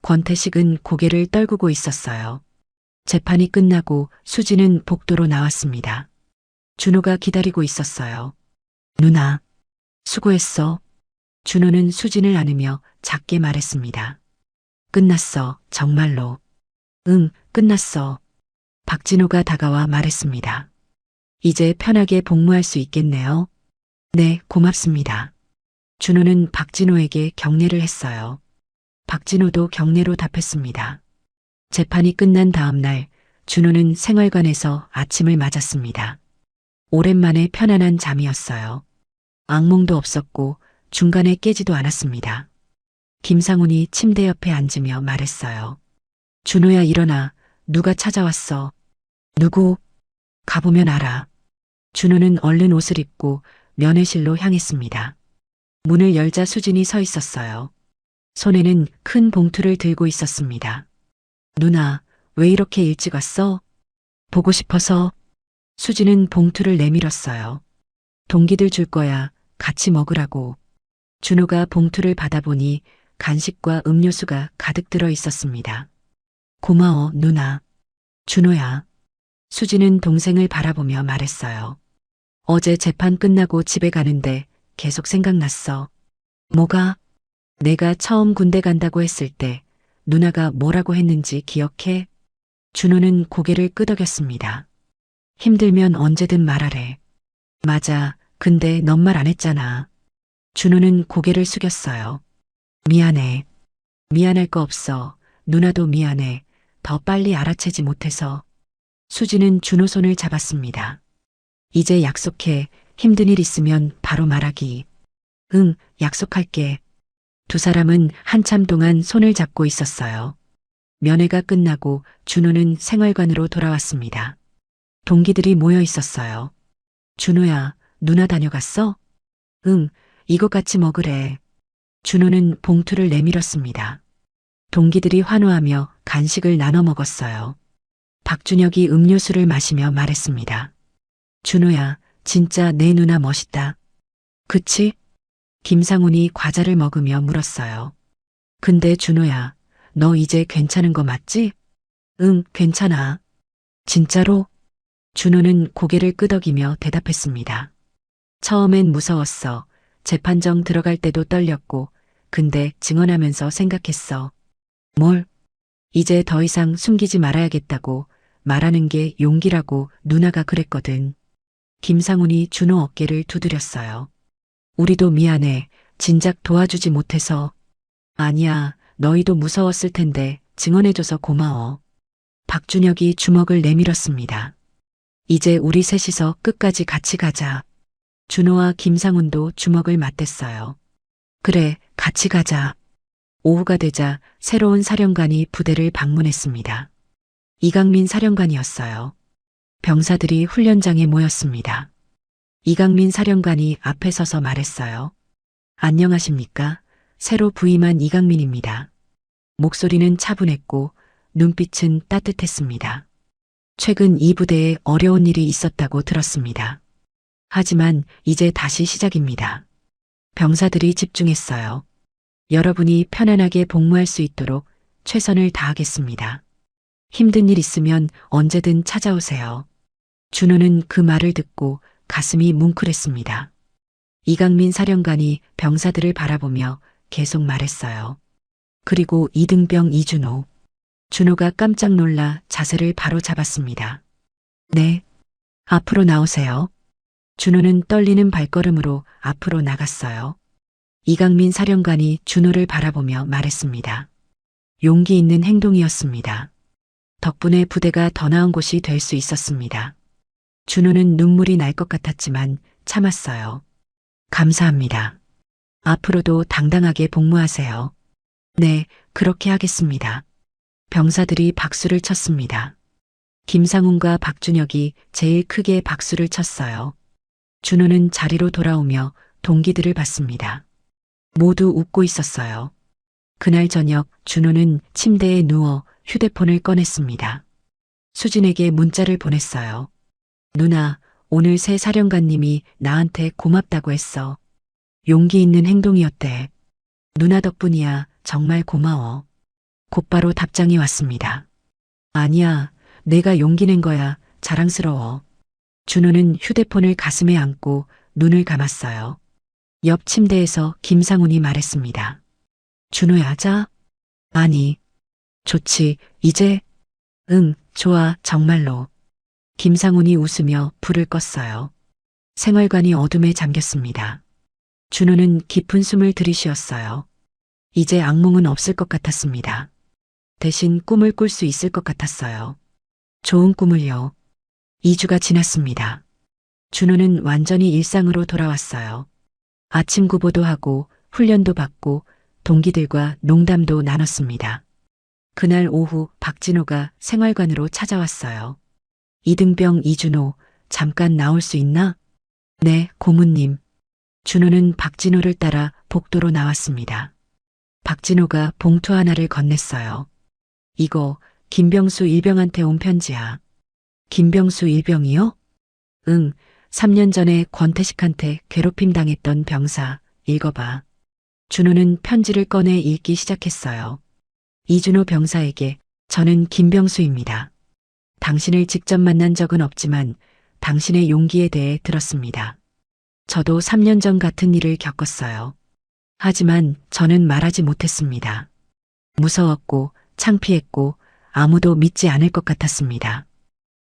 권태식은 고개를 떨구고 있었어요. 재판이 끝나고 수진은 복도로 나왔습니다. 준호가 기다리고 있었어요. 누나, 수고했어. 준호는 수진을 안으며 작게 말했습니다. 끝났어, 정말로. 응, 끝났어. 박진호가 다가와 말했습니다. 이제 편하게 복무할 수 있겠네요. 네, 고맙습니다. 준호는 박진호에게 경례를 했어요. 박진호도 경례로 답했습니다. 재판이 끝난 다음 날 준호는 생활관에서 아침을 맞았습니다. 오랜만에 편안한 잠이었어요. 악몽도 없었고 중간에 깨지도 않았습니다. 김상훈이 침대 옆에 앉으며 말했어요. 준호야 일어나. 누가 찾아왔어. 누구? 가보면 알아. 준호는 얼른 옷을 입고 면회실로 향했습니다. 문을 열자 수진이 서 있었어요. 손에는 큰 봉투를 들고 있었습니다. 누나, 왜 이렇게 일찍 왔어? 보고 싶어서. 수진은 봉투를 내밀었어요. 동기들 줄 거야. 같이 먹으라고. 준호가 봉투를 받아보니 간식과 음료수가 가득 들어 있었습니다. 고마워, 누나. 준호야. 수진은 동생을 바라보며 말했어요. 어제 재판 끝나고 집에 가는데 계속 생각났어. 뭐가? 내가 처음 군대 간다고 했을 때 누나가 뭐라고 했는지 기억해? 준호는 고개를 끄덕였습니다. 힘들면 언제든 말하래. 맞아. 근데 넌 말 안 했잖아. 준호는 고개를 숙였어요. 미안해. 미안할 거 없어. 누나도 미안해. 더 빨리 알아채지 못해서. 수지는 준호 손을 잡았습니다. 이제 약속해. 힘든 일 있으면 바로 말하기. 응, 약속할게. 두 사람은 한참 동안 손을 잡고 있었어요. 면회가 끝나고 준호는 생활관으로 돌아왔습니다. 동기들이 모여 있었어요. 준호야, 누나 다녀갔어? 응, 이거 같이 먹으래. 준호는 봉투를 내밀었습니다. 동기들이 환호하며 간식을 나눠 먹었어요. 박준혁이 음료수를 마시며 말했습니다. 준호야, 진짜 내 누나 멋있다. 그치? 김상훈이 과자를 먹으며 물었어요. 근데 준호야, 너 이제 괜찮은 거 맞지? 응, 괜찮아. 진짜로? 준호는 고개를 끄덕이며 대답했습니다. 처음엔 무서웠어. 재판정 들어갈 때도 떨렸고, 근데 증언하면서 생각했어. 뭘? 이제 더 이상 숨기지 말아야겠다고 말하는 게 용기라고 누나가 그랬거든. 김상훈이 준호 어깨를 두드렸어요. 우리도 미안해. 진작 도와주지 못해서. 아니야, 너희도 무서웠을 텐데 증언해줘서 고마워. 박준혁이 주먹을 내밀었습니다. 이제 우리 셋이서 끝까지 같이 가자. 준호와 김상훈도 주먹을 맞댔어요. 그래, 같이 가자. 오후가 되자 새로운 사령관이 부대를 방문했습니다. 이강민 사령관이었어요. 병사들이 훈련장에 모였습니다. 이강민 사령관이 앞에 서서 말했어요. 안녕하십니까? 새로 부임한 이강민입니다. 목소리는 차분했고 눈빛은 따뜻했습니다. 최근 이 부대에 어려운 일이 있었다고 들었습니다. 하지만 이제 다시 시작입니다. 병사들이 집중했어요. 여러분이 편안하게 복무할 수 있도록 최선을 다하겠습니다. 힘든 일 있으면 언제든 찾아오세요. 준호는 그 말을 듣고 가슴이 뭉클했습니다. 이강민 사령관이 병사들을 바라보며 계속 말했어요. 그리고 이등병 이준호. 준호가 깜짝 놀라 자세를 바로 잡았습니다. 네. 앞으로 나오세요. 준호는 떨리는 발걸음으로 앞으로 나갔어요. 이강민 사령관이 준호를 바라보며 말했습니다. 용기 있는 행동이었습니다. 덕분에 부대가 더 나은 곳이 될 수 있었습니다. 준호는 눈물이 날 것 같았지만 참았어요. 감사합니다. 앞으로도 당당하게 복무하세요. 네, 그렇게 하겠습니다. 병사들이 박수를 쳤습니다. 김상훈과 박준혁이 제일 크게 박수를 쳤어요. 준호는 자리로 돌아오며 동기들을 봤습니다. 모두 웃고 있었어요. 그날 저녁 준호는 침대에 누워 휴대폰을 꺼냈습니다. 수진에게 문자를 보냈어요. 누나, 오늘 새 사령관님이 나한테 고맙다고 했어. 용기 있는 행동이었대. 누나 덕분이야. 정말 고마워. 곧바로 답장이 왔습니다. 아니야, 내가 용기 낸 거야. 자랑스러워. 준호는 휴대폰을 가슴에 안고 눈을 감았어요. 옆 침대에서 김상훈이 말했습니다. 준호야, 자? 아니. 좋지, 이제? 응, 좋아, 정말로. 김상훈이 웃으며 불을 껐어요. 생활관이 어둠에 잠겼습니다. 준호는 깊은 숨을 들이쉬었어요. 이제 악몽은 없을 것 같았습니다. 대신 꿈을 꿀 수 있을 것 같았어요. 좋은 꿈을요. 2주가 지났습니다. 준호는 완전히 일상으로 돌아왔어요. 아침 구보도 하고 훈련도 받고 동기들과 농담도 나눴습니다. 그날 오후 박진호가 생활관으로 찾아왔어요. 이등병 이준호, 잠깐 나올 수 있나? 네, 고문님. 준호는 박진호를 따라 복도로 나왔습니다. 박진호가 봉투 하나를 건넸어요. 이거 김병수 일병한테 온 편지야. 김병수 일병이요? 응, 3년 전에 권태식한테 괴롭힘 당했던 병사. 읽어봐. 준호는 편지를 꺼내 읽기 시작했어요. 이준호 병사에게 저는 김병수입니다. 당신을 직접 만난 적은 없지만 당신의 용기에 대해 들었습니다. 저도 3년 전 같은 일을 겪었어요. 하지만 저는 말하지 못했습니다. 무서웠고 창피했고 아무도 믿지 않을 것 같았습니다.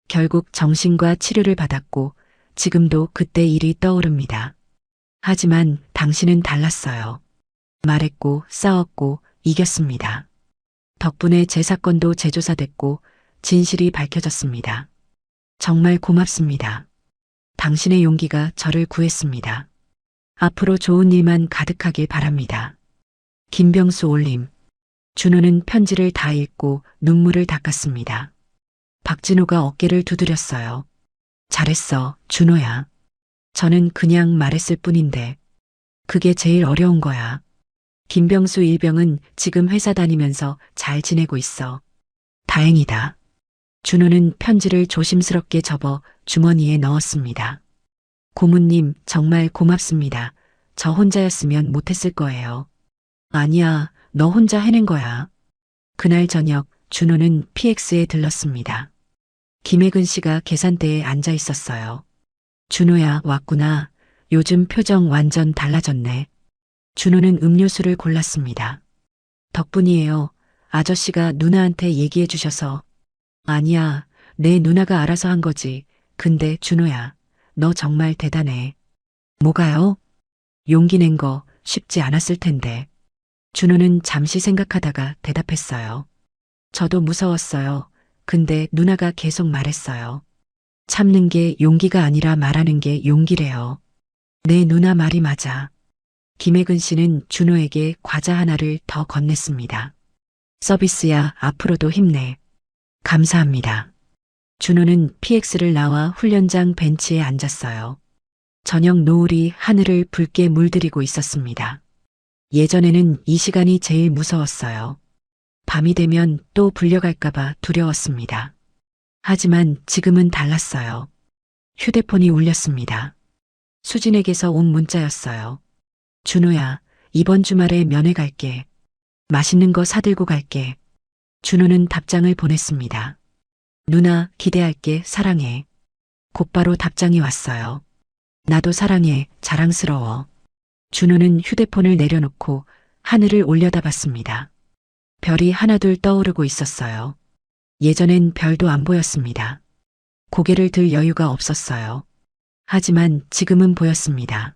결국 정신과 치료를 받았고 지금도 그때 일이 떠오릅니다. 하지만 당신은 달랐어요. 말했고 싸웠고 이겼습니다. 덕분에 제 사건도 재조사됐고 진실이 밝혀졌습니다. 정말 고맙습니다. 당신의 용기가 저를 구했습니다. 앞으로 좋은 일만 가득하길 바랍니다. 김병수 올림. 준호는 편지를 다 읽고 눈물을 닦았습니다. 박진호가 어깨를 두드렸어요. 잘했어, 준호야. 저는 그냥 말했을 뿐인데 그게 제일 어려운 거야. 김병수 일병은 지금 회사 다니면서 잘 지내고 있어. 다행이다. 준호는 편지를 조심스럽게 접어 주머니에 넣었습니다. 고문님, 정말 고맙습니다. 저 혼자였으면 못했을 거예요. 아니야, 너 혼자 해낸 거야. 그날 저녁 준호는 PX에 들렀습니다. 김혜근 씨가 계산대에 앉아 있었어요. 준호야, 왔구나. 요즘 표정 완전 달라졌네. 준호는 음료수를 골랐습니다. 덕분이에요. 아저씨가 누나한테 얘기해 주셔서. 아니야, 내 누나가 알아서 한 거지. 근데 준호야, 너 정말 대단해. 뭐가요? 용기 낸 거 쉽지 않았을 텐데. 준호는 잠시 생각하다가 대답했어요. 저도 무서웠어요. 근데 누나가 계속 말했어요. 참는 게 용기가 아니라 말하는 게 용기래요. 내 누나 말이 맞아. 김혜근 씨는 준호에게 과자 하나를 더 건넸습니다. 서비스야, 앞으로도 힘내. 감사합니다. 준호는 PX를 나와 훈련장 벤치에 앉았어요. 저녁 노을이 하늘을 붉게 물들이고 있었습니다. 예전에는 이 시간이 제일 무서웠어요. 밤이 되면 또 불려갈까봐 두려웠습니다. 하지만 지금은 달랐어요. 휴대폰이 울렸습니다. 수진에게서 온 문자였어요. 준호야, 이번 주말에 면회 갈게. 맛있는 거 사들고 갈게. 준호는 답장을 보냈습니다. 누나, 기대할게, 사랑해. 곧바로 답장이 왔어요. 나도 사랑해, 자랑스러워. 준호는 휴대폰을 내려놓고 하늘을 올려다봤습니다. 별이 하나둘 떠오르고 있었어요. 예전엔 별도 안 보였습니다. 고개를 들 여유가 없었어요. 하지만 지금은 보였습니다.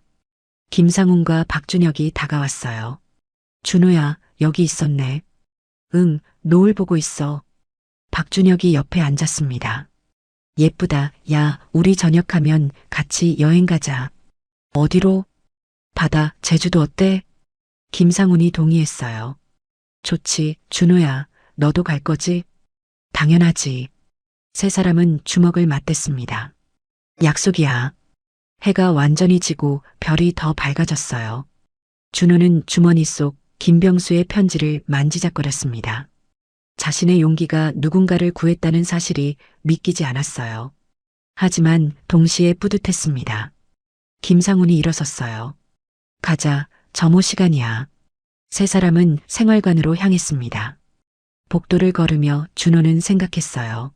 김상훈과 박준혁이 다가왔어요. 준호야, 여기 있었네. 응, 노을 보고 있어. 박준혁이 옆에 앉았습니다. 예쁘다. 야, 우리 저녁하면 같이 여행 가자. 어디로? 바다, 제주도 어때? 김상훈이 동의했어요. 좋지, 준호야. 너도 갈 거지? 당연하지. 세 사람은 주먹을 맞댔습니다. 약속이야. 해가 완전히 지고 별이 더 밝아졌어요. 준호는 주머니 속 김병수의 편지를 만지작거렸습니다. 자신의 용기가 누군가를 구했다는 사실이 믿기지 않았어요. 하지만 동시에 뿌듯했습니다. 김상훈이 일어섰어요. 가자, 점호 시간이야. 세 사람은 생활관으로 향했습니다. 복도를 걸으며 준호는 생각했어요.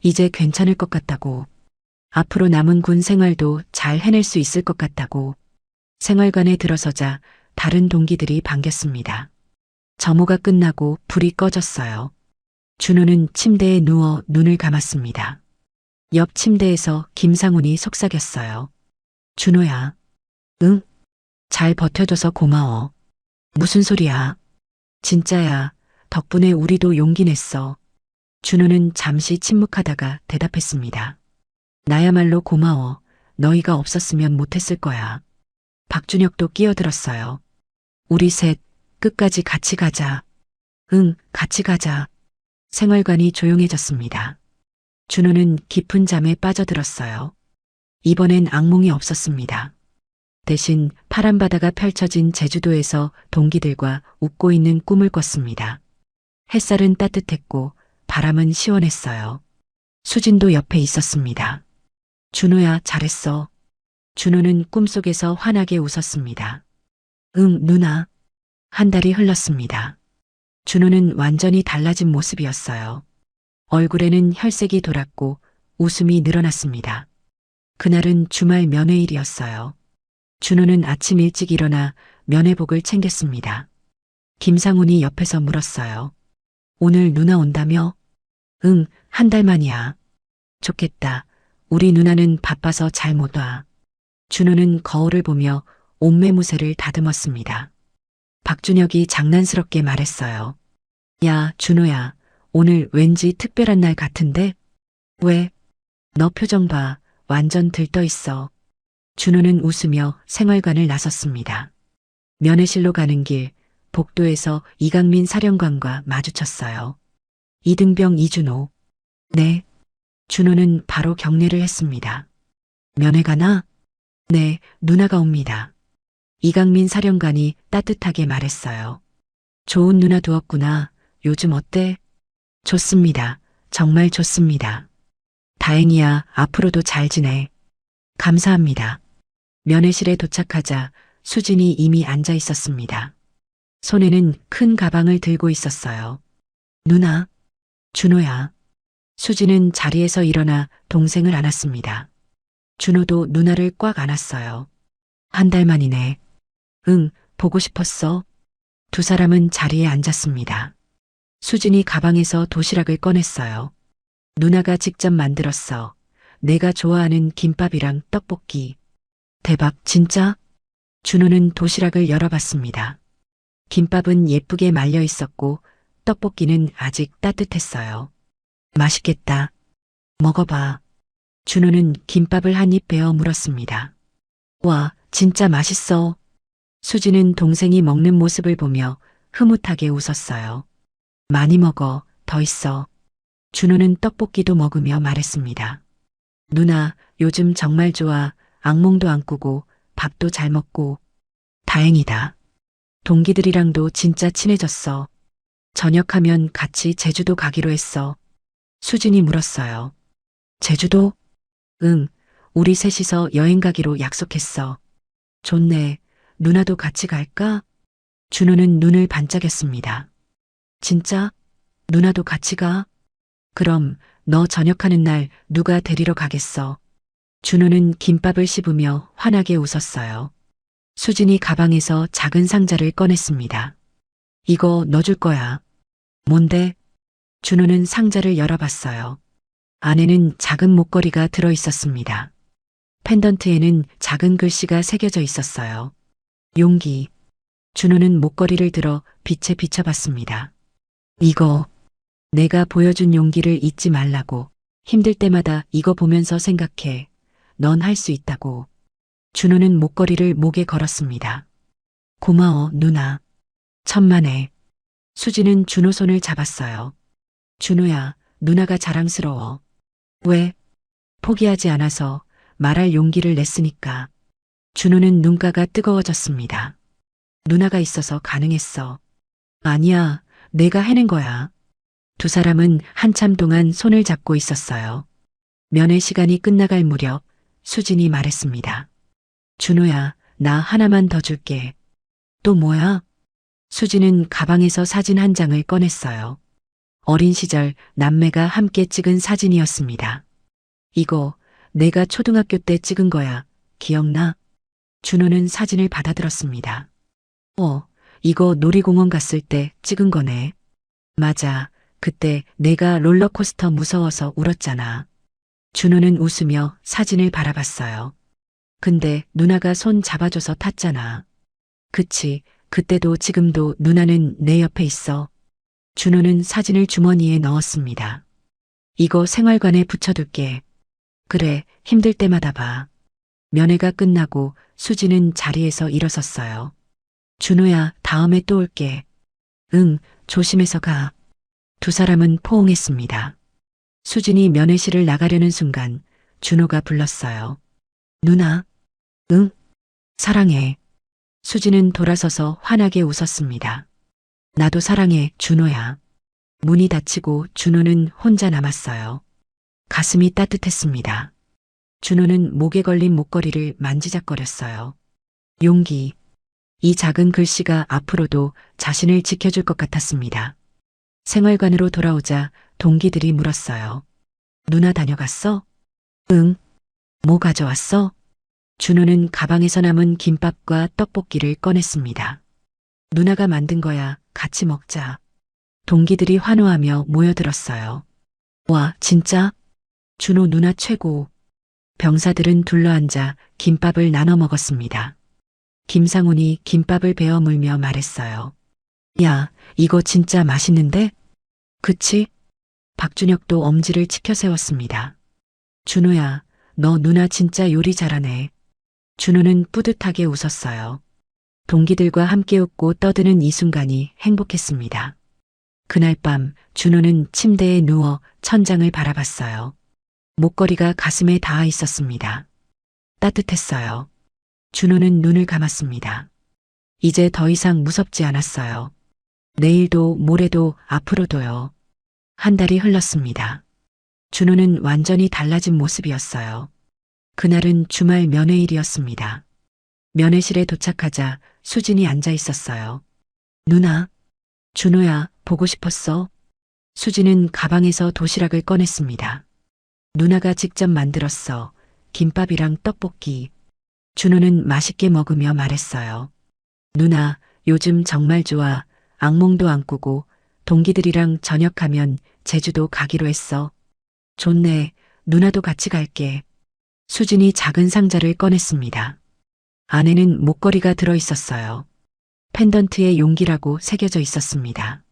이제 괜찮을 것 같다고. 앞으로 남은 군 생활도 잘 해낼 수 있을 것 같다고. 생활관에 들어서자 다른 동기들이 반겼습니다. 점호가 끝나고 불이 꺼졌어요. 준호는 침대에 누워 눈을 감았습니다. 옆 침대에서 김상훈이 속삭였어요. 준호야. 응? 잘 버텨줘서 고마워. 무슨 소리야. 진짜야. 덕분에 우리도 용기 냈어. 준호는 잠시 침묵하다가 대답했습니다. 나야말로 고마워. 너희가 없었으면 못했을 거야. 박준혁도 끼어들었어요. 우리 셋 끝까지 같이 가자. 응, 같이 가자. 생활관이 조용해졌습니다. 준호는 깊은 잠에 빠져들었어요. 이번엔 악몽이 없었습니다. 대신 파란 바다가 펼쳐진 제주도에서 동기들과 웃고 있는 꿈을 꿨습니다. 햇살은 따뜻했고 바람은 시원했어요. 수진도 옆에 있었습니다. 준호야, 잘했어. 준호는 꿈속에서 환하게 웃었습니다. 응, 누나. 한 달이 흘렀습니다. 준호는 완전히 달라진 모습이었어요. 얼굴에는 혈색이 돌았고 웃음이 늘어났습니다. 그날은 주말 면회일이었어요. 준호는 아침 일찍 일어나 면회복을 챙겼습니다. 김상훈이 옆에서 물었어요. 오늘 누나 온다며? 응, 한 달 만이야. 좋겠다. 우리 누나는 바빠서 잘 못 와. 준호는 거울을 보며 옷매무새를 다듬었습니다. 박준혁이 장난스럽게 말했어요. 야, 준호야. 오늘 왠지 특별한 날 같은데? 왜? 너 표정 봐. 완전 들떠있어. 준호는 웃으며 생활관을 나섰습니다. 면회실로 가는 길, 복도에서 이강민 사령관과 마주쳤어요. 이등병 이준호. 네. 준호는 바로 경례를 했습니다. 면회 가나? 네, 누나가 옵니다. 이강민 사령관이 따뜻하게 말했어요. 좋은 누나 두었구나. 요즘 어때? 좋습니다. 정말 좋습니다. 다행이야. 앞으로도 잘 지내. 감사합니다. 면회실에 도착하자 수진이 이미 앉아 있었습니다. 손에는 큰 가방을 들고 있었어요. 누나, 준호야. 수진은 자리에서 일어나 동생을 안았습니다. 준호도 누나를 꽉 안았어요. 한 달 만이네. 응, 보고 싶었어. 두 사람은 자리에 앉았습니다. 수진이 가방에서 도시락을 꺼냈어요. 누나가 직접 만들었어. 내가 좋아하는 김밥이랑 떡볶이. 대박, 진짜? 준호는 도시락을 열어봤습니다. 김밥은 예쁘게 말려 있었고 떡볶이는 아직 따뜻했어요. 맛있겠다. 먹어봐. 준호는 김밥을 한 입 베어 물었습니다. 와, 진짜 맛있어. 수지는 동생이 먹는 모습을 보며 흐뭇하게 웃었어요. 많이 먹어, 더 있어. 준호는 떡볶이도 먹으며 말했습니다. 누나, 요즘 정말 좋아. 악몽도 안 꾸고 밥도 잘 먹고. 다행이다. 동기들이랑도 진짜 친해졌어. 저녁하면 같이 제주도 가기로 했어. 수진이 물었어요. 제주도? 응, 우리 셋이서 여행 가기로 약속했어. 좋네. 누나도 같이 갈까? 준호는 눈을 반짝였습니다. 진짜? 누나도 같이 가? 그럼 너 저녁하는 날 누가 데리러 가겠어? 준호는 김밥을 씹으며 환하게 웃었어요. 수진이 가방에서 작은 상자를 꺼냈습니다. 이거 넣어줄 거야. 뭔데? 준호는 상자를 열어봤어요. 안에는 작은 목걸이가 들어 있었습니다. 펜던트에는 작은 글씨가 새겨져 있었어요. 용기. 준호는 목걸이를 들어 빛에 비춰봤습니다. 이거, 내가 보여준 용기를 잊지 말라고. 힘들 때마다 이거 보면서 생각해. 넌 할 수 있다고. 준호는 목걸이를 목에 걸었습니다. 고마워, 누나. 천만에. 수지는 준호 손을 잡았어요. 준호야, 누나가 자랑스러워. 왜? 포기하지 않아서 말할 용기를 냈으니까. 준호는 눈가가 뜨거워졌습니다. 누나가 있어서 가능했어. 아니야, 내가 해낸 거야. 두 사람은 한참 동안 손을 잡고 있었어요. 면회 시간이 끝나갈 무렵 수진이 말했습니다. 준호야, 나 하나만 더 줄게. 또 뭐야? 수진은 가방에서 사진 한 장을 꺼냈어요. 어린 시절 남매가 함께 찍은 사진이었습니다. 이거 내가 초등학교 때 찍은 거야. 기억나? 준호는 사진을 받아들었습니다. 이거 놀이공원 갔을 때 찍은 거네. 맞아. 그때 내가 롤러코스터 무서워서 울었잖아. 준호는 웃으며 사진을 바라봤어요. 근데 누나가 손 잡아줘서 탔잖아. 그치. 그때도 지금도 누나는 내 옆에 있어. 준호는 사진을 주머니에 넣었습니다. 이거 생활관에 붙여둘게. 그래, 힘들 때마다 봐. 면회가 끝나고 수지는 자리에서 일어섰어요. 준호야, 다음에 또 올게. 응, 조심해서 가. 두 사람은 포옹했습니다. 수진이 면회실을 나가려는 순간 준호가 불렀어요. 누나. 응? 사랑해. 수진은 돌아서서 환하게 웃었습니다. 나도 사랑해, 준호야. 문이 닫히고 준호는 혼자 남았어요. 가슴이 따뜻했습니다. 준호는 목에 걸린 목걸이를 만지작거렸어요. 용기. 이 작은 글씨가 앞으로도 자신을 지켜줄 것 같았습니다. 생활관으로 돌아오자 동기들이 물었어요. 누나 다녀갔어? 응. 뭐 가져왔어? 준호는 가방에서 남은 김밥과 떡볶이를 꺼냈습니다. 누나가 만든 거야. 같이 먹자. 동기들이 환호하며 모여들었어요. 와, 진짜? 준호 누나 최고. 병사들은 둘러앉아 김밥을 나눠 먹었습니다. 김상훈이 김밥을 베어 물며 말했어요. 야, 이거 진짜 맛있는데? 그치? 박준혁도 엄지를 치켜 세웠습니다. 준호야, 너 누나 진짜 요리 잘하네. 준호는 뿌듯하게 웃었어요. 동기들과 함께 웃고 떠드는 이 순간이 행복했습니다. 그날 밤 준호는 침대에 누워 천장을 바라봤어요. 목걸이가 가슴에 닿아 있었습니다. 따뜻했어요. 준호는 눈을 감았습니다. 이제 더 이상 무섭지 않았어요. 내일도 모레도 앞으로도요. 한 달이 흘렀습니다. 준호는 완전히 달라진 모습이었어요. 그날은 주말 면회일이었습니다. 면회실에 도착하자 수진이 앉아 있었어요. 누나, 준호야, 보고 싶었어. 수진은 가방에서 도시락을 꺼냈습니다. 누나가 직접 만들었어. 김밥이랑 떡볶이. 준호는 맛있게 먹으며 말했어요. 누나, 요즘 정말 좋아. 악몽도 안 꾸고 동기들이랑 저녁하면 제주도 가기로 했어. 좋네. 누나도 같이 갈게. 수진이 작은 상자를 꺼냈습니다. 안에는 목걸이가 들어 있었어요. 펜던트에 용기라고 새겨져 있었습니다.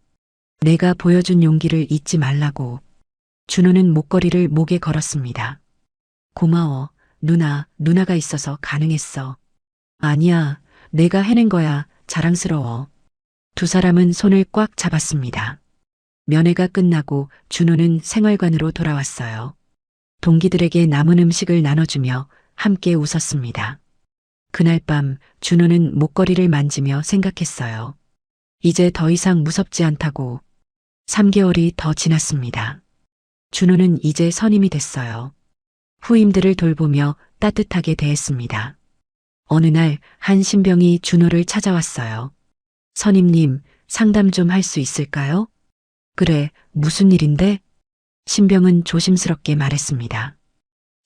내가 보여준 용기를 잊지 말라고. 준호는 목걸이를 목에 걸었습니다. 고마워, 누나, 누나가 있어서 가능했어. 아니야, 내가 해낸 거야. 자랑스러워. 두 사람은 손을 꽉 잡았습니다. 면회가 끝나고 준호는 생활관으로 돌아왔어요. 동기들에게 남은 음식을 나눠주며 함께 웃었습니다. 그날 밤 준호는 목걸이를 만지며 생각했어요. 이제 더 이상 무섭지 않다고. 3개월이 더 지났습니다. 준호는 이제 선임이 됐어요. 후임들을 돌보며 따뜻하게 대했습니다. 어느 날 한 신병이 준호를 찾아왔어요. 선임님, 상담 좀 할 수 있을까요? 그래, 무슨 일인데? 신병은 조심스럽게 말했습니다.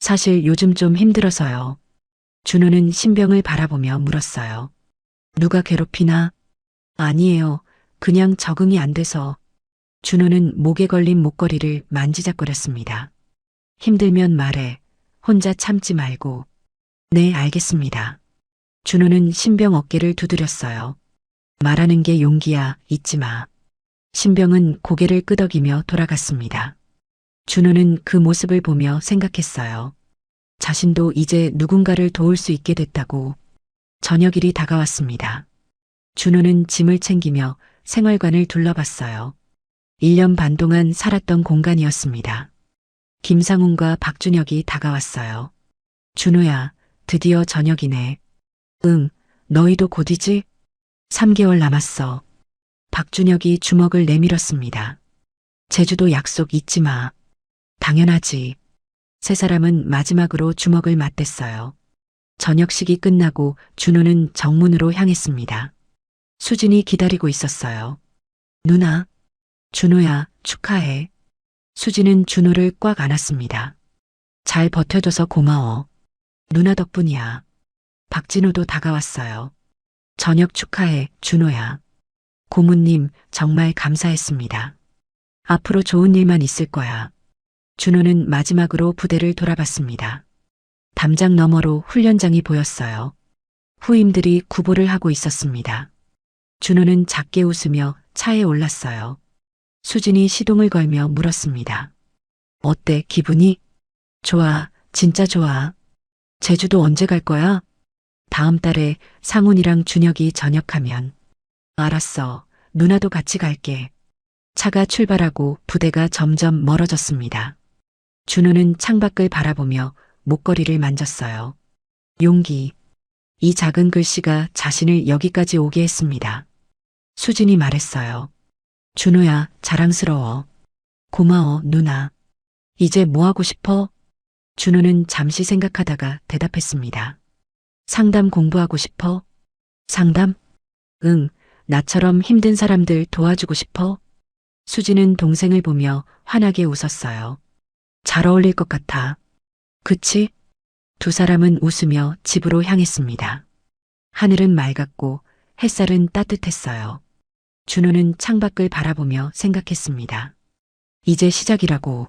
사실 요즘 좀 힘들어서요. 준호는 신병을 바라보며 물었어요. 누가 괴롭히나? 아니에요. 그냥 적응이 안 돼서. 준호는 목에 걸린 목걸이를 만지작거렸습니다. 힘들면 말해. 혼자 참지 말고. 네, 알겠습니다. 준호는 신병 어깨를 두드렸어요. 말하는 게 용기야, 잊지 마. 신병은 고개를 끄덕이며 돌아갔습니다. 준호는 그 모습을 보며 생각했어요. 자신도 이제 누군가를 도울 수 있게 됐다고. 저녁일이 다가왔습니다. 준호는 짐을 챙기며 생활관을 둘러봤어요. 1년 반 동안 살았던 공간이었습니다. 김상훈과 박준혁이 다가왔어요. 준호야, 드디어 저녁이네. 응, 너희도 곧이지? 3개월 남았어. 박준혁이 주먹을 내밀었습니다. 제주도 약속 잊지 마. 당연하지. 세 사람은 마지막으로 주먹을 맞댔어요. 저녁식이 끝나고 준호는 정문으로 향했습니다. 수진이 기다리고 있었어요. 누나, 준호야, 축하해. 수진은 준호를 꽉 안았습니다. 잘 버텨줘서 고마워. 누나 덕분이야. 박진호도 다가왔어요. 저녁 축하해, 준호야. 고모님, 정말 감사했습니다. 앞으로 좋은 일만 있을 거야. 준호는 마지막으로 부대를 돌아봤습니다. 담장 너머로 훈련장이 보였어요. 후임들이 구보를 하고 있었습니다. 준호는 작게 웃으며 차에 올랐어요. 수진이 시동을 걸며 물었습니다. 어때, 기분이? 좋아, 진짜 좋아. 제주도 언제 갈 거야? 다음 달에 상훈이랑 준혁이 전역하면. 알았어. 누나도 같이 갈게. 차가 출발하고 부대가 점점 멀어졌습니다. 준호는 창밖을 바라보며 목걸이를 만졌어요. 용기. 이 작은 글씨가 자신을 여기까지 오게 했습니다. 수진이 말했어요. 준호야, 자랑스러워. 고마워, 누나. 이제 뭐 하고 싶어? 준호는 잠시 생각하다가 대답했습니다. 상담 공부하고 싶어? 상담? 응, 나처럼 힘든 사람들 도와주고 싶어? 수진은 동생을 보며 환하게 웃었어요. 잘 어울릴 것 같아. 그치? 두 사람은 웃으며 집으로 향했습니다. 하늘은 맑았고 햇살은 따뜻했어요. 준호는 창밖을 바라보며 생각했습니다. 이제 시작이라고.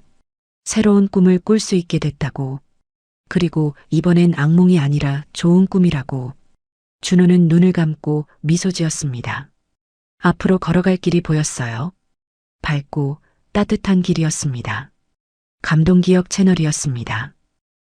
새로운 꿈을 꿀 수 있게 됐다고. 그리고 이번엔 악몽이 아니라 좋은 꿈이라고. 준호는 눈을 감고 미소 지었습니다. 앞으로 걸어갈 길이 보였어요. 밝고 따뜻한 길이었습니다. 감동기억 채널이었습니다.